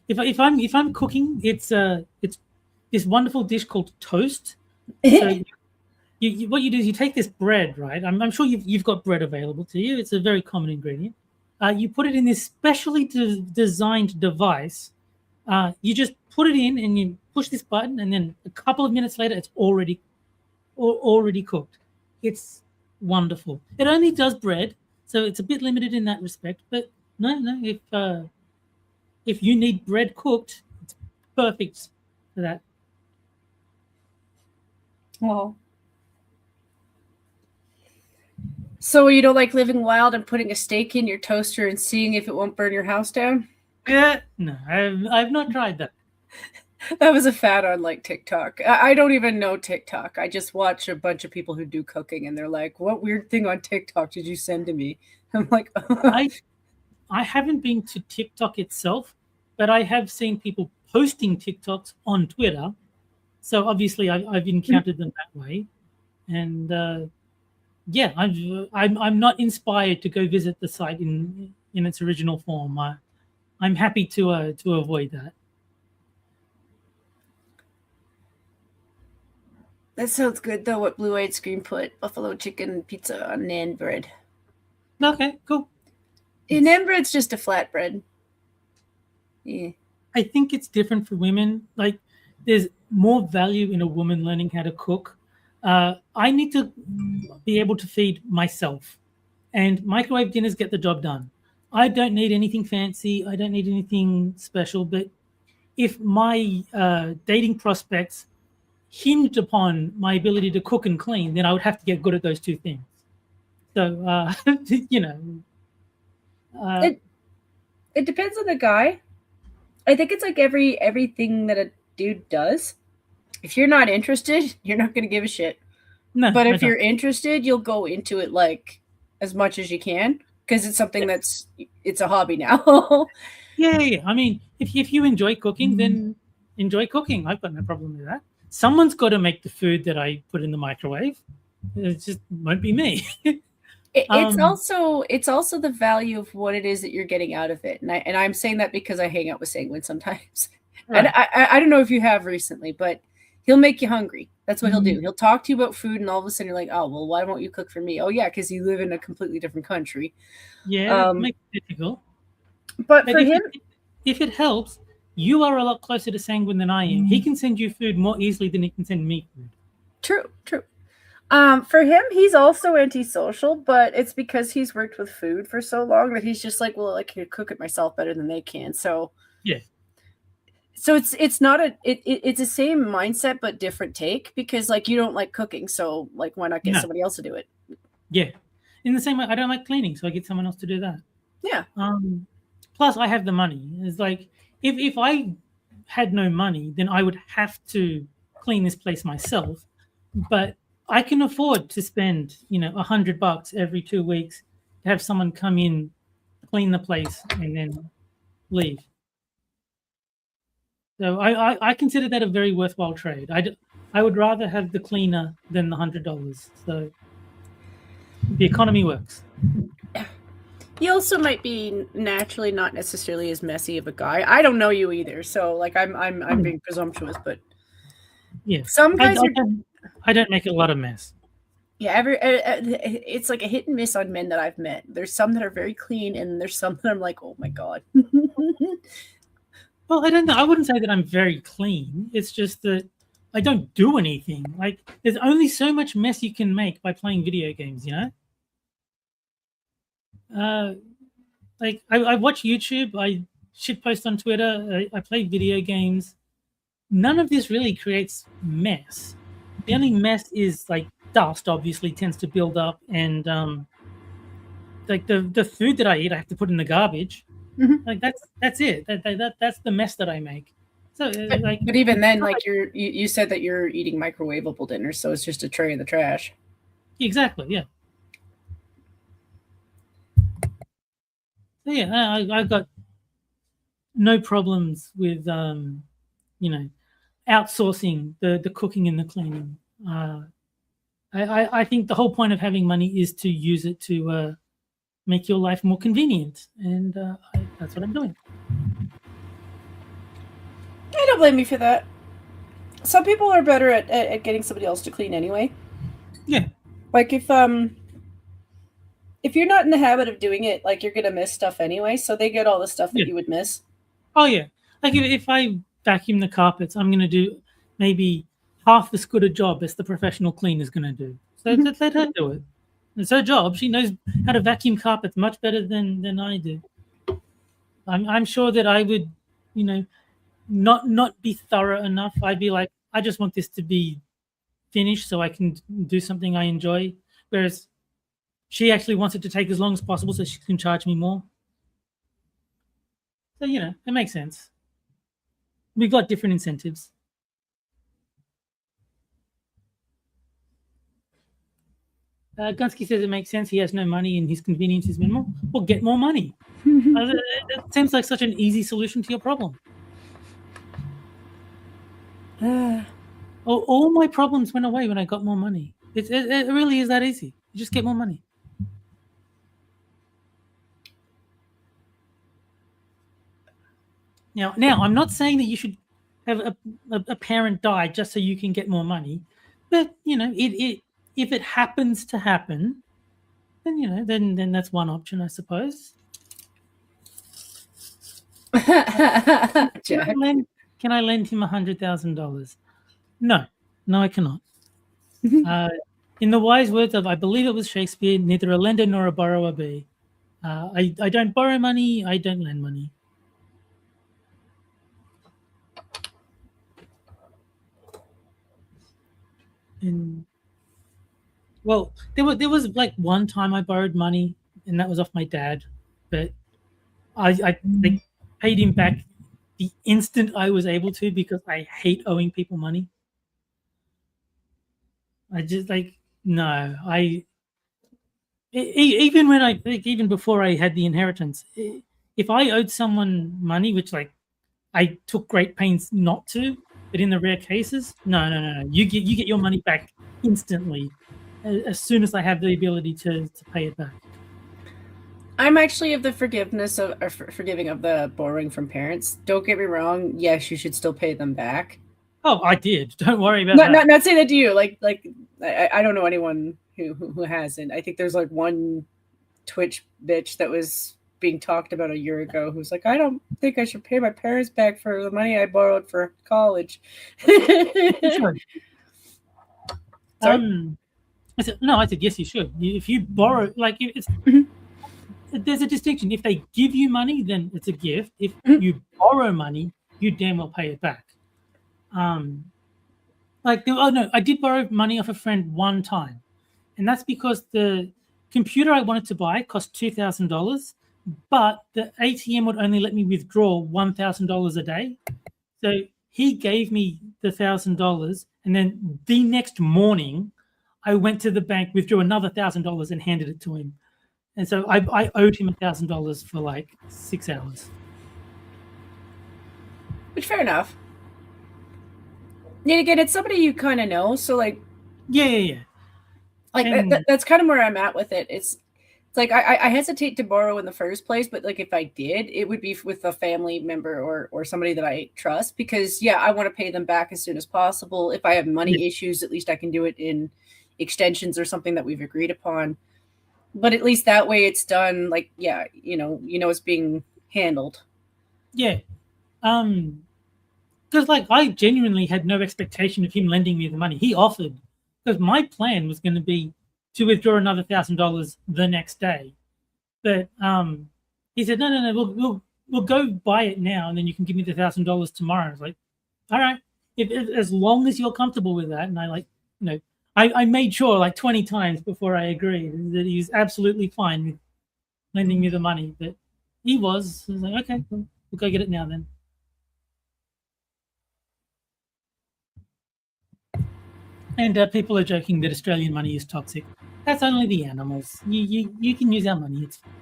Speaker 1: If I'm cooking, it's this wonderful dish called toast. So what you do is you take this bread, right? I'm sure you've got bread available to you. It's a very common ingredient. You put it in this specially designed device. You just put it in and you push this button, and then a couple of minutes later, it's already cooked. It's wonderful. It only does bread, so it's a bit limited in that respect. But no, if you need bread cooked, it's perfect for that.
Speaker 2: Well, so you don't like living wild and putting a steak in your toaster and seeing if it won't burn your house down?
Speaker 1: Yeah, no, I've not tried that.
Speaker 2: That was a fad on like TikTok. I don't even know TikTok. I just watch a bunch of people who do cooking, and they're like, "What weird thing on TikTok did you send to me?" I'm like,
Speaker 1: I haven't been to TikTok itself, but I have seen people posting TikToks on Twitter. So obviously I've encountered them that way. And yeah, I'm not inspired to go visit the site in its original form. I'm happy to avoid that.
Speaker 2: That sounds good though. What Blue Eyed Scream put buffalo chicken pizza on naan bread.
Speaker 1: Okay, cool.
Speaker 2: Naan bread's just a flatbread. Yeah.
Speaker 1: I think it's different for women. Like, there's more value in a woman learning how to cook. I need to be able to feed myself, and microwave dinners get the job done. I don't need anything fancy. I don't need anything special. But if my dating prospects hinged upon my ability to cook and clean, then I would have to get good at those two things. So, you know,
Speaker 2: it depends on the guy. I think it's like everything that a dude does. If you're not interested, you're not going to give a shit.
Speaker 1: no,
Speaker 2: But if you're interested, you'll go into it like as much as you can because it's something it's a hobby now.
Speaker 1: yeah. I mean, if you enjoy cooking, then enjoy cooking. I've got no problem with that. Someone's got to make the food that I put in the microwave. It just won't be me.
Speaker 2: It's also the value of what it is that you're getting out of it, and I'm saying that because I hang out with Sanguine sometimes, right. And I don't know if you have recently, but he'll make you hungry. That's what he'll do. He'll talk to you about food, and all of a sudden you're like, oh well, why won't you cook for me? Oh yeah, because you live in a completely different country.
Speaker 1: Yeah, it makes it difficult.
Speaker 2: But for him,
Speaker 1: if it helps, you are a lot closer to Sanguine than I am. He can send you food more easily than he can send me food.
Speaker 2: True. For him, he's also antisocial, but it's because he's worked with food for so long that he's just like, well, I can cook it myself better than they can. So
Speaker 1: yeah.
Speaker 2: So it's not it's the same mindset but different take because like you don't like cooking, so like why not get somebody else to do it?
Speaker 1: Yeah. In the same way, I don't like cleaning, so I get someone else to do that.
Speaker 2: Yeah.
Speaker 1: Plus, I have the money. It's like if I had no money, then I would have to clean this place myself. But I can afford to spend, $100 every 2 weeks to have someone come in, clean the place, and then leave. So I consider that a very worthwhile trade. I would rather have the cleaner than the $100. So the economy works.
Speaker 2: You also might be naturally not necessarily as messy of a guy. I don't know you either, so like I'm being presumptuous, but
Speaker 1: yeah,
Speaker 2: some guys
Speaker 1: I don't make a lot of mess.
Speaker 2: Yeah, it's like a hit and miss on men that I've met. There's some that are very clean, and there's some that I'm like, oh my god.
Speaker 1: Well, I don't know. I wouldn't say that I'm very clean. It's just that I don't do anything. Like, there's only so much mess you can make by playing video games, Like, I watch YouTube, I shitpost on Twitter, I play video games. None of this really creates mess. The only mess is, like, dust, obviously, tends to build up, and, like, the food that I eat, I have to put in the garbage.
Speaker 2: Mm-hmm.
Speaker 1: Like that's it. That's the mess that I make. So
Speaker 2: but even then, like you said that you're eating microwavable dinner, so it's just a tray in the trash.
Speaker 1: Exactly. Yeah. So yeah, I've got no problems with outsourcing the cooking and the cleaning. I think the whole point of having money is to use it to make your life more convenient, and that's what I'm doing.
Speaker 2: I don't blame you for that. Some people are better at getting somebody else to clean anyway.
Speaker 1: Yeah.
Speaker 2: Like if you're not in the habit of doing it, like you're gonna miss stuff anyway, so they get all the stuff that you would miss.
Speaker 1: Oh yeah. Like if I vacuum the carpets, I'm gonna do maybe half as good a job as the professional cleaner's gonna do. So let her do it. It's her job. She knows how to vacuum carpets much better than I do. I'm sure that I would, not be thorough enough. I'd be like, I just want this to be finished so I can do something I enjoy. Whereas she actually wants it to take as long as possible so she can charge me more. So, it makes sense. We've got different incentives. Gunsky says it makes sense. He has no money and his convenience is minimal. Well, get more money. It seems like such an easy solution to your problem. All my problems went away when I got more money. It really is that easy. You just get more money. Now, I'm not saying that you should have a parent die just so you can get more money, but it if it happens to happen, then then that's one option, I suppose.
Speaker 2: Jack.
Speaker 1: Can I lend him $100,000? No, I cannot. In the wise words of, I believe it was Shakespeare, neither a lender nor a borrower be. I don't borrow money. I don't lend money. And well, there was like one time I borrowed money, and that was off my dad, but I paid him back the instant I was able to because I hate owing people money. I just no, even when even before I had the inheritance, if I owed someone money, which I took great pains not to, but in the rare cases, no, you get your money back instantly as soon as I have the ability to pay it back.
Speaker 2: I'm actually of the forgiveness of or forgiving of the borrowing from parents. Don't get me wrong. Yes, you should still pay them back.
Speaker 1: Oh, I did. Don't worry about that.
Speaker 2: Not saying that to you. I don't know anyone who hasn't. I think there's like one Twitch bitch that was being talked about a year ago who's like, I don't think I should pay my parents back for the money I borrowed for college.
Speaker 1: Sorry. I said no. I said yes, you should. If you borrow, there's a distinction. If they give you money, then it's a gift. If you borrow money, you damn well pay it back. I did borrow money off a friend one time, and that's because the computer I wanted to buy cost $2,000, but the ATM would only let me withdraw $1,000 a day. So he gave me the $1,000, and then the next morning, I went to the bank, withdrew another $1,000, and handed it to him. And so I owed him $1,000 for like 6 hours.
Speaker 2: Which fair enough. And again, it's somebody you kind of know, so
Speaker 1: yeah.
Speaker 2: That's kind of where I'm at with it. It's like I hesitate to borrow in the first place, but like if I did, it would be with a family member or somebody that I trust because I want to pay them back as soon as possible. If I have money issues, at least I can do it in extensions or something that we've agreed upon. But at least that way it's done. It's being handled.
Speaker 1: Yeah. Because I genuinely had no expectation of him lending me the money. He offered, because my plan was going to be to withdraw another $1,000 the next day, but he said no, we'll go buy it now, and then you can give me the $1,000 tomorrow. I was like, all right, if as long as you're comfortable with that, and I made sure 20 times before I agreed that he was absolutely fine with lending me the money, but he was. I was like, okay, we'll go get it now then. And people are joking that Australian money is toxic. That's only the animals. You can use our money. It's fine.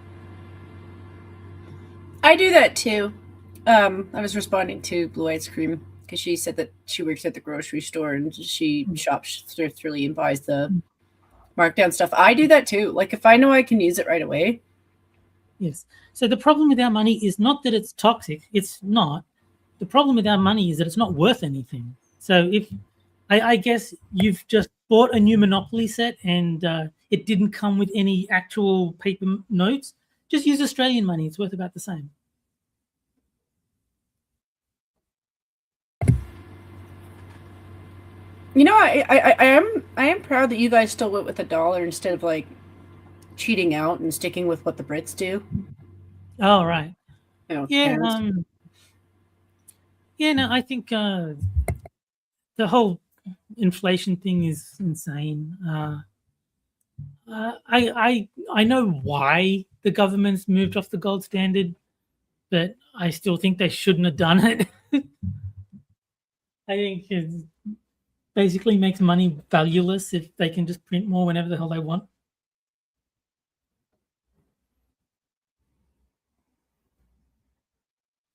Speaker 2: I do that too. I was responding to Blue Ice Cream because she said that she works at the grocery store and she shops thriftily and buys the markdown stuff. I do that too. Like if I know I can use it right away.
Speaker 1: Yes. So the problem with our money is not that it's toxic. It's not. The problem with our money is that it's not worth anything. So if I guess you've just bought a new Monopoly set and it didn't come with any actual paper notes, just use Australian money. It's worth about the same.
Speaker 2: I am proud that you guys still went with $1 instead of cheating out and sticking with what the Brits do.
Speaker 1: Oh, right.
Speaker 2: Yeah.
Speaker 1: No, I think the whole inflation thing is insane. I know why the government's moved off the gold standard, but I still think they shouldn't have done it. I think it basically makes money valueless if they can just print more whenever the hell they want.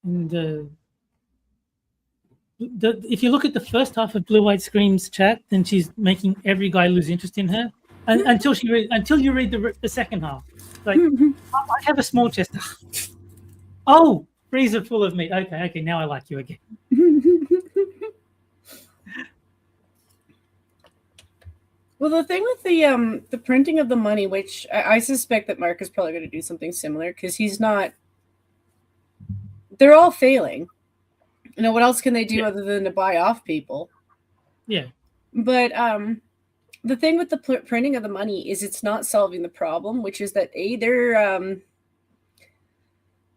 Speaker 1: And if you look at the first half of Blue White Scream's chat, then she's making every guy lose interest in her. until you read the second half. Like, I have a small chest. Oh, freezer full of meat. Okay, now I like you again.
Speaker 2: Well, the thing with the printing of the money, which I suspect that Mark is probably going to do something similar because he's not. They're all failing. You know, what else can they do other than to buy off people?
Speaker 1: Yeah.
Speaker 2: But the thing with the printing of the money is it's not solving the problem, which is that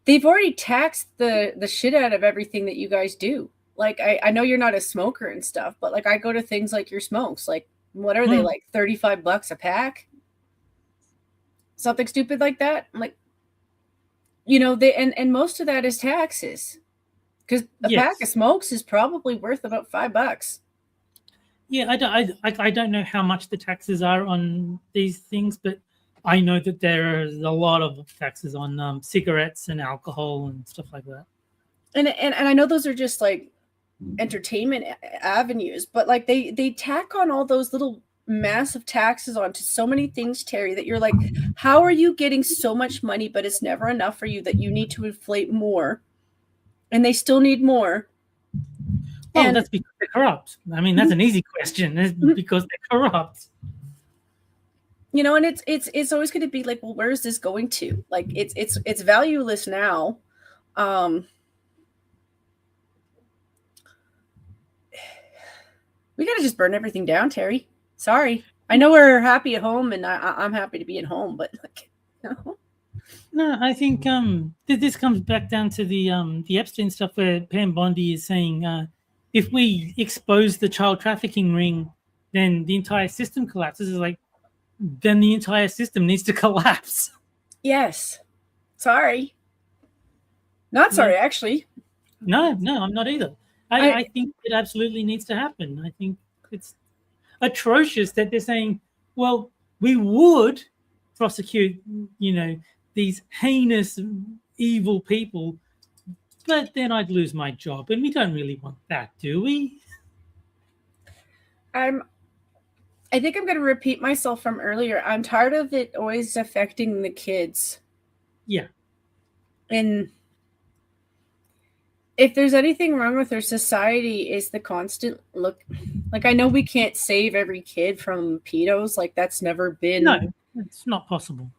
Speaker 2: they've already taxed the shit out of everything that you guys do. Like I know you're not a smoker and stuff, but like I go to things like your smokes. Like what are they, like $35 a pack? Something stupid like that. I'm like, you know, and most of that is taxes. Because a pack of smokes is probably worth about $5.
Speaker 1: Yeah, I don't know how much the taxes are on these things, but I know that there is a lot of taxes on cigarettes and alcohol and stuff like that.
Speaker 2: And I know those are just like entertainment avenues, but like they tack on all those little massive taxes onto so many things, Terry, that you're like, how are you getting so much money, but it's never enough for you that you need to inflate more, and they still need more.
Speaker 1: Well, that's because they're corrupt. I mean, that's an easy question. It's because they're corrupt.
Speaker 2: You know, and it's always going to be like, well, where is this going to? Like, it's valueless now. We got to just burn everything down, Terry. Sorry. I know we're happy at home, and I'm happy to be at home, but like, no.
Speaker 1: No, I think this comes back down to the Epstein stuff, where Pam Bondi is saying if we expose the child trafficking ring, then the entire system collapses. It's like, then the entire system needs to collapse.
Speaker 2: Yes. Sorry. Not sorry, actually.
Speaker 1: No, I'm not either. I think it absolutely needs to happen. I think it's atrocious that they're saying, well, we would prosecute, these heinous, evil people, but then I'd lose my job, and we don't really want that, do we?
Speaker 2: I think I'm going to repeat myself from earlier. I'm tired of it always affecting the kids.
Speaker 1: Yeah.
Speaker 2: And if there's anything wrong with our society, is the constant look. Like, I know we can't save every kid from pedos. Like, that's never been.
Speaker 1: No, it's not possible.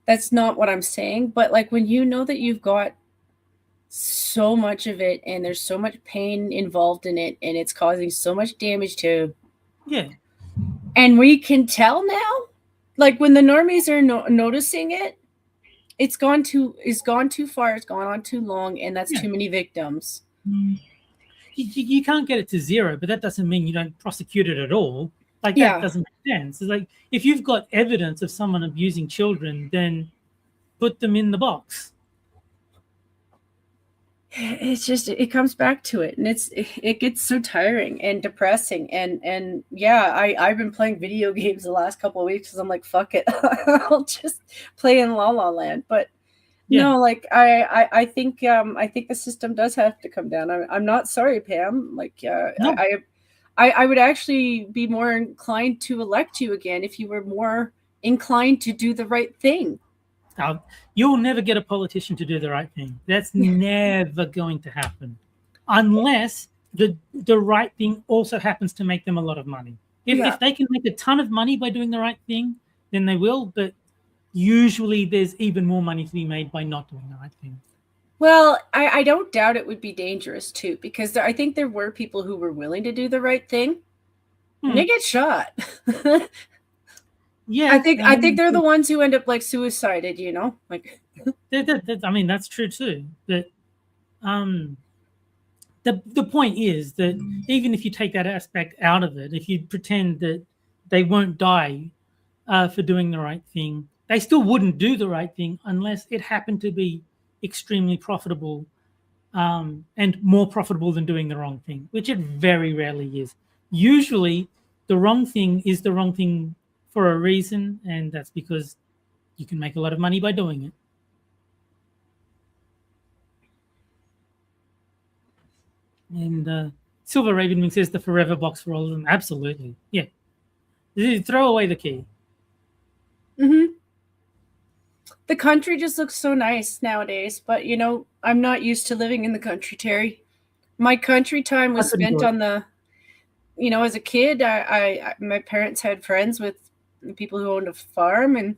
Speaker 2: That's not what I'm saying. But like, when you know that you've got so much of it and there's so much pain involved in it and it's causing so much damage to.
Speaker 1: Yeah.
Speaker 2: And we can tell now, like when the normies are noticing it, it's gone too far. It's gone on too long, and that's too many victims.
Speaker 1: You can't get it to zero, but that doesn't mean you don't prosecute it at all. Like, that doesn't make sense. It's like, if you've got evidence of someone abusing children, then put them in the box.
Speaker 2: It's just, it comes back to it, and it gets so tiring and depressing. And yeah, I've been playing video games the last couple of weeks because I'm like, fuck it, I'll just play in La La Land. But no, like I think the system does have to come down. I'm not sorry, Pam. Like no. I would actually be more inclined to elect you again if you were more inclined to do the right thing.
Speaker 1: You'll never get a politician to do the right thing. That's never going to happen, unless the right thing also happens to make them a lot of money. If they can make a ton of money by doing the right thing, then they will. But usually there's even more money to be made by not doing the right thing.
Speaker 2: Well, I don't doubt it would be dangerous too, because I think there were people who were willing to do the right thing, and they get shot. Yeah, I think they're the ones who end up like suicided. You know, like.
Speaker 1: I mean, that's true too. But the point is that even if you take that aspect out of it, if you pretend that they won't die for doing the right thing, they still wouldn't do the right thing unless it happened to be extremely profitable, and more profitable than doing the wrong thing, which it very rarely is. Usually, the wrong thing is the wrong thing for a reason, and that's because you can make a lot of money by doing it. And Silver Ravenwing says the forever box for all of them. Absolutely. Yeah. Throw away the key.
Speaker 2: Mm-hmm. The country just looks so nice nowadays, but I'm not used to living in the country, Terry. My country time
Speaker 1: I
Speaker 2: was
Speaker 1: couldn't
Speaker 2: spent
Speaker 1: do it.
Speaker 2: on the, as a kid, my parents had friends with people who owned a farm, and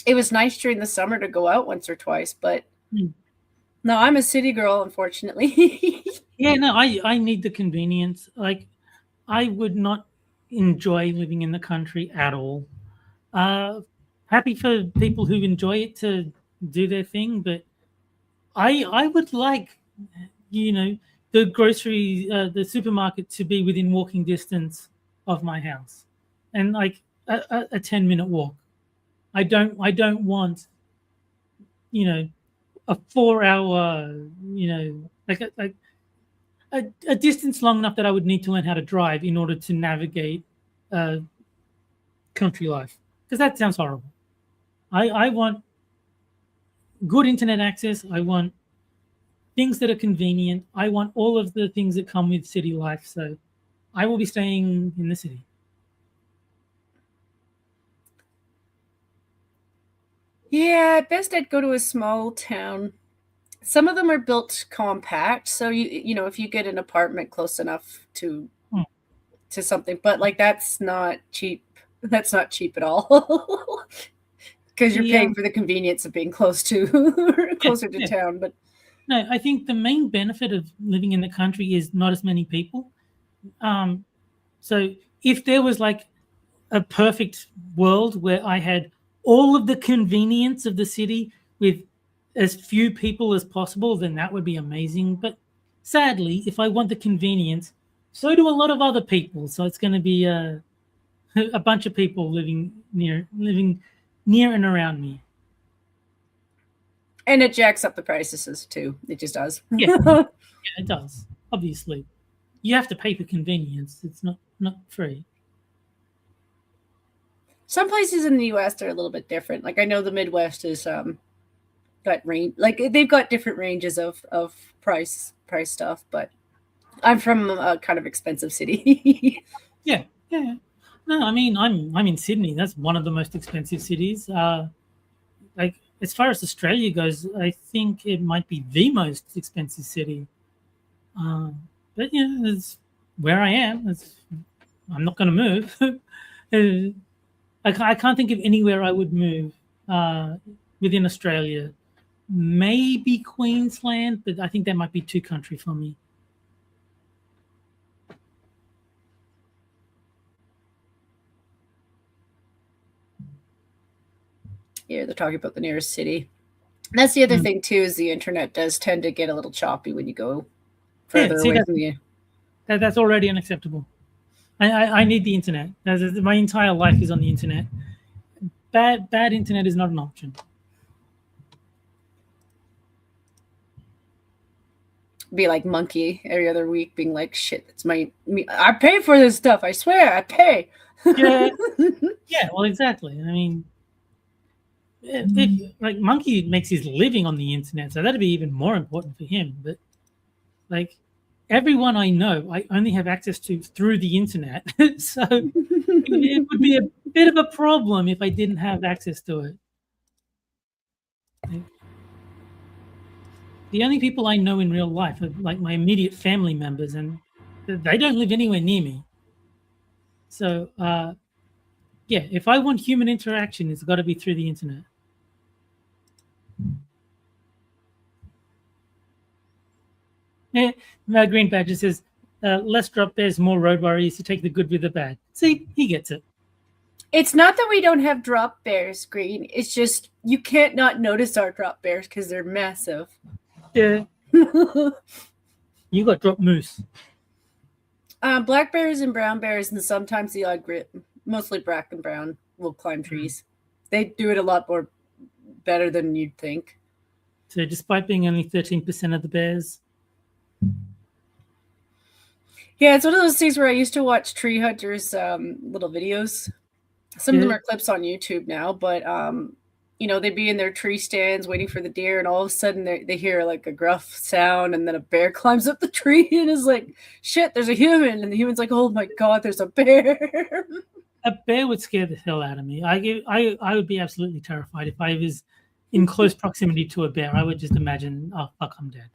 Speaker 2: it was nice during the summer to go out once or twice. But
Speaker 1: Mm.
Speaker 2: no, I'm a city girl, unfortunately.
Speaker 1: Yeah, no, I need the convenience. Like, I would not enjoy living in the country at all. Uh, Happy for people who enjoy it to do their thing, but I would like, you know, the supermarket to be within walking distance of my house, and like a 10-minute walk. I don't want, you know, a 4 hour, a distance long enough that I would need to learn how to drive in order to navigate uh, country life, because that sounds horrible. I want good internet access. I want things that are convenient. I want all of the things that come with city life. So I will be staying in the city.
Speaker 2: Yeah, at best I'd go to a small town. Some of them are built compact, so if you get an apartment close enough
Speaker 1: Hmm.
Speaker 2: to something, but like that's not cheap. That's not cheap at all. Because you're
Speaker 1: The
Speaker 2: paying for the convenience of being
Speaker 1: Yeah,
Speaker 2: closer to
Speaker 1: yeah.
Speaker 2: town. But
Speaker 1: No, I think the main benefit of living in the country is not as many people. Um, so if there was like a perfect world where I had all of the convenience of the city with as few people as possible, then that would be amazing. But sadly, if I want the convenience, so do a lot of other people. So it's going to be a bunch of people living near and around me.
Speaker 2: and it jacks up the prices too. It just does.
Speaker 1: Yeah, yeah, it does. Obviously, you have to pay for convenience. It's not free.
Speaker 2: Some places in the U.S. are a little bit different. Like I know the Midwest is got range. Like they've got different ranges of price stuff. But I'm from a kind of expensive city.
Speaker 1: Yeah, yeah, yeah. No, I mean I'm in Sydney. That's one of the most expensive cities. Like as far as Australia goes, I think it might be the most expensive city. But yeah, it's where I am. I'm not going to move. I can't think of anywhere I would move within Australia. Maybe Queensland, but I think that might be too country for me.
Speaker 2: Yeah, they're talking about the nearest city. And that's the other
Speaker 1: Mm.
Speaker 2: thing too, is the internet does tend to get a little choppy when you go
Speaker 1: Yeah,
Speaker 2: further
Speaker 1: see
Speaker 2: away from you.
Speaker 1: that's already unacceptable. I need the internet. My entire life is on the internet. Bad internet is not an option.
Speaker 2: Be like Monkey every other week, being like, "Shit, it's I pay for this stuff. I swear, I pay."
Speaker 1: Yeah, yeah. Well, exactly. I mean, if like Monkey makes his living on the internet, so that'd be even more important for him. But like everyone I know, I only have access to through the internet, so it would be a bit of a problem if I didn't have access to it. Like, the only people I know in real life are like my immediate family members, and they don't live anywhere near me. So, yeah, if I want human interaction, it's got to be through the internet. Yeah, Green Badger says, less drop bears, more road warriors. You take the good with the bad. See, he gets it.
Speaker 2: It's not that we don't have drop bears, Green. It's just you can't not notice our drop bears because they're massive.
Speaker 1: Yeah. You got drop moose.
Speaker 2: Black bears and brown bears, and sometimes the odd mostly black and brown, will climb trees. They do it a lot more better than you'd think.
Speaker 1: So, despite being only 13% of the bears.
Speaker 2: Yeah, it's one of those things where I used to watch tree hunters little videos. Some of them are clips on YouTube now, but they'd be in their tree stands waiting for the deer, and all of a sudden they hear like a gruff sound, and then a bear climbs up the tree and is like, "Shit, there's a human!" And the human's like, "Oh my god, there's a bear!"
Speaker 1: A bear would scare the hell out of me. I would be absolutely terrified if I was in close proximity to a bear. I would just imagine, oh fuck, I'm dead.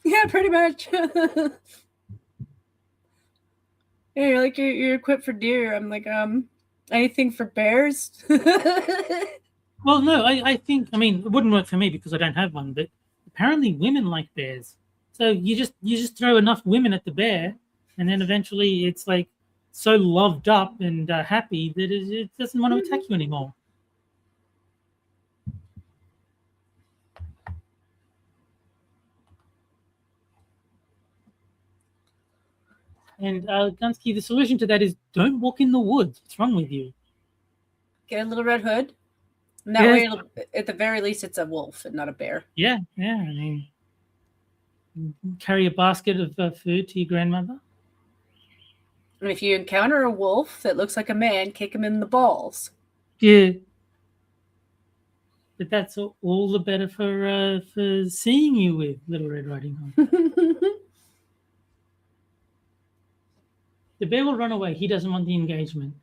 Speaker 2: Yeah, pretty much. Yeah, you're like you're equipped for deer. I'm like, anything for bears?
Speaker 1: Well, no, I think, I mean, it wouldn't work for me because I don't have one, but apparently women like bears. So you just throw enough women at the bear, and then eventually it's like so loved up and happy that it doesn't want to attack you anymore. And Gunsky, the solution to that is don't walk in the woods. What's wrong with you?
Speaker 2: Get a little red hood. And that way, at the very least, it's a wolf and not a bear.
Speaker 1: Yeah. I mean, carry a basket of food to your grandmother.
Speaker 2: And if you encounter a wolf that looks like a man, kick him in the balls.
Speaker 1: Yeah. But that's all the better for seeing you with Little Red Riding Hood. The bear will run away. He doesn't want the engagement.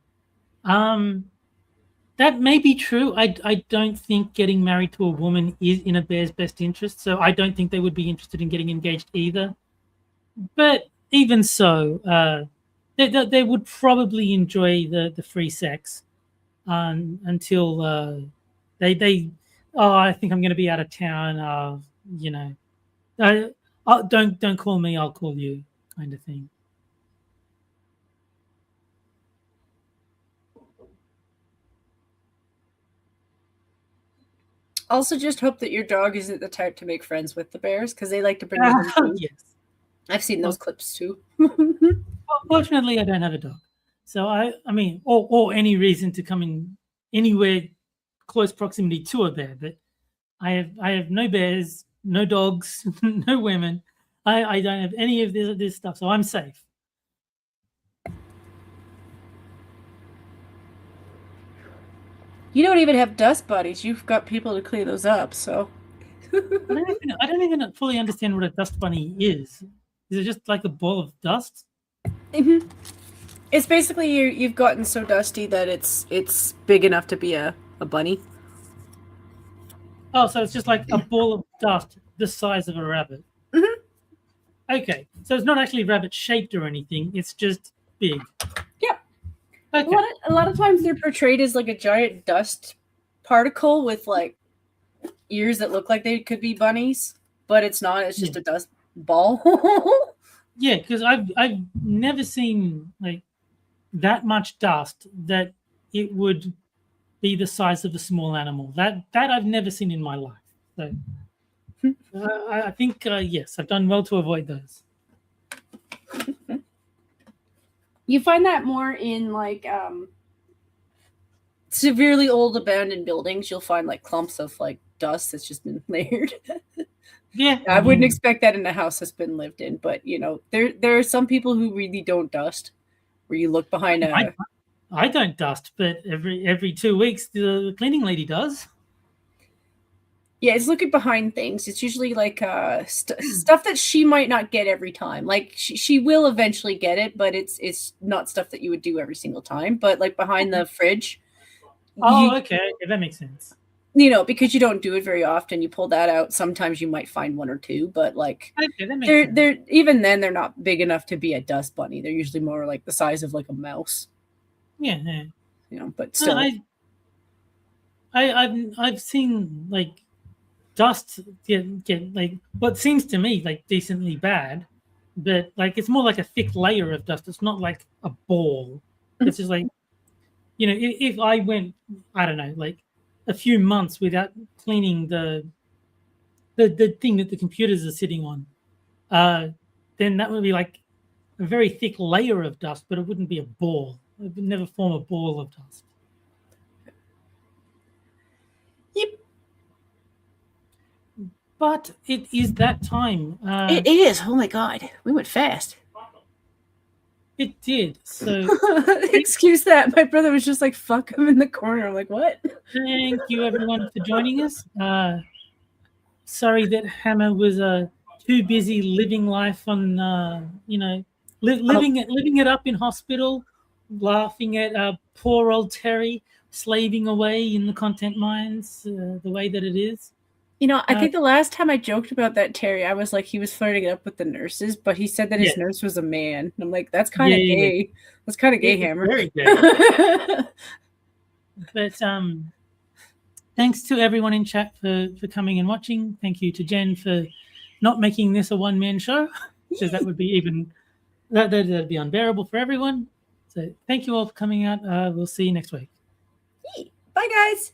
Speaker 1: That may be true. I don't think getting married to a woman is in a bear's best interest, so I don't think they would be interested in getting engaged either. But even so, they would probably enjoy the free sex until they oh, I think I'm going to be out of town. You know, don't call me. I'll call you, kind of thing.
Speaker 2: Also, just hope that your dog isn't the type to make friends with the bears because they like to bring them in.
Speaker 1: Yes.
Speaker 2: I've seen those clips too.
Speaker 1: Fortunately, I don't have a dog, so I mean, or any reason to come in anywhere close proximity to a bear. But I have no bears, no dogs, no women. I don't have any of this stuff, so I'm safe.
Speaker 2: You don't even have dust buddies. You've got people to clean those up. So
Speaker 1: I don't even fully understand what a dust bunny is. Is it just like a ball of dust?
Speaker 2: mm-hmm. It's basically you've gotten so dusty that it's big enough to be a bunny.
Speaker 1: Oh, so it's just like a ball of dust the size of a rabbit.
Speaker 2: Mm-hmm.
Speaker 1: Okay, so it's not actually rabbit shaped or anything. It's just big.
Speaker 2: Yeah.
Speaker 1: Okay.
Speaker 2: A lot of times they're portrayed as like a giant dust particle with like ears that look like they could be bunnies, but it's not. It's just a dust ball.
Speaker 1: Yeah, because I've never seen like that much dust that it would be the size of a small animal. That I've never seen in my life. So I think yes, I've done well to avoid those.
Speaker 2: You find that more in like severely old abandoned buildings. You'll find like clumps of like dust that's just been layered.
Speaker 1: Yeah,
Speaker 2: I wouldn't expect that in a house that's been lived in, but you know, there are some people who really don't dust. Where you look behind a.
Speaker 1: I don't dust, but every 2 weeks the cleaning lady does.
Speaker 2: Yeah, it's looking behind things. It's usually like stuff that she might not get every time. Like she will eventually get it, but it's not stuff that you would do every single time. But like behind the fridge.
Speaker 1: Oh, okay, that makes sense.
Speaker 2: You know, because you don't do it very often, you pull that out. Sometimes you might find one or two, but like they're even then they're not big enough to be a dust bunny. They're usually more like the size of like a mouse.
Speaker 1: Yeah.
Speaker 2: You know, but still,
Speaker 1: I've seen like dust get like what seems to me like decently bad, but like it's more like a thick layer of dust. It's not like a ball. It's just like, you know, if I went, I don't know, like a few months without cleaning the thing that the computers are sitting on, then that would be like a very thick layer of dust, but it wouldn't be a ball. It would never form a ball of dust.
Speaker 2: Yep.
Speaker 1: But it is that time.
Speaker 2: It is. Oh my god, we went fast.
Speaker 1: It did. So
Speaker 2: excuse that. My brother was just like, "Fuck him" in the corner. I'm like, "What?"
Speaker 1: Thank you, everyone, for joining us. Sorry that Hammer was too busy living life on, you know, living it up in hospital, laughing at poor old Terry slaving away in the content mines the way that it is.
Speaker 2: You know, I think the last time I joked about that Terry, I was like, he was flirting up with the nurses, but he said that his nurse was a man. And I'm like, that's kind of gay. Yeah. That's kind of gay, Hammer.
Speaker 1: Very gay. But thanks to everyone in chat for coming and watching. Thank you to Jen for not making this a one-man show, because that would be that'd be unbearable for everyone. So thank you all for coming out. We'll see you next week.
Speaker 2: Bye, guys.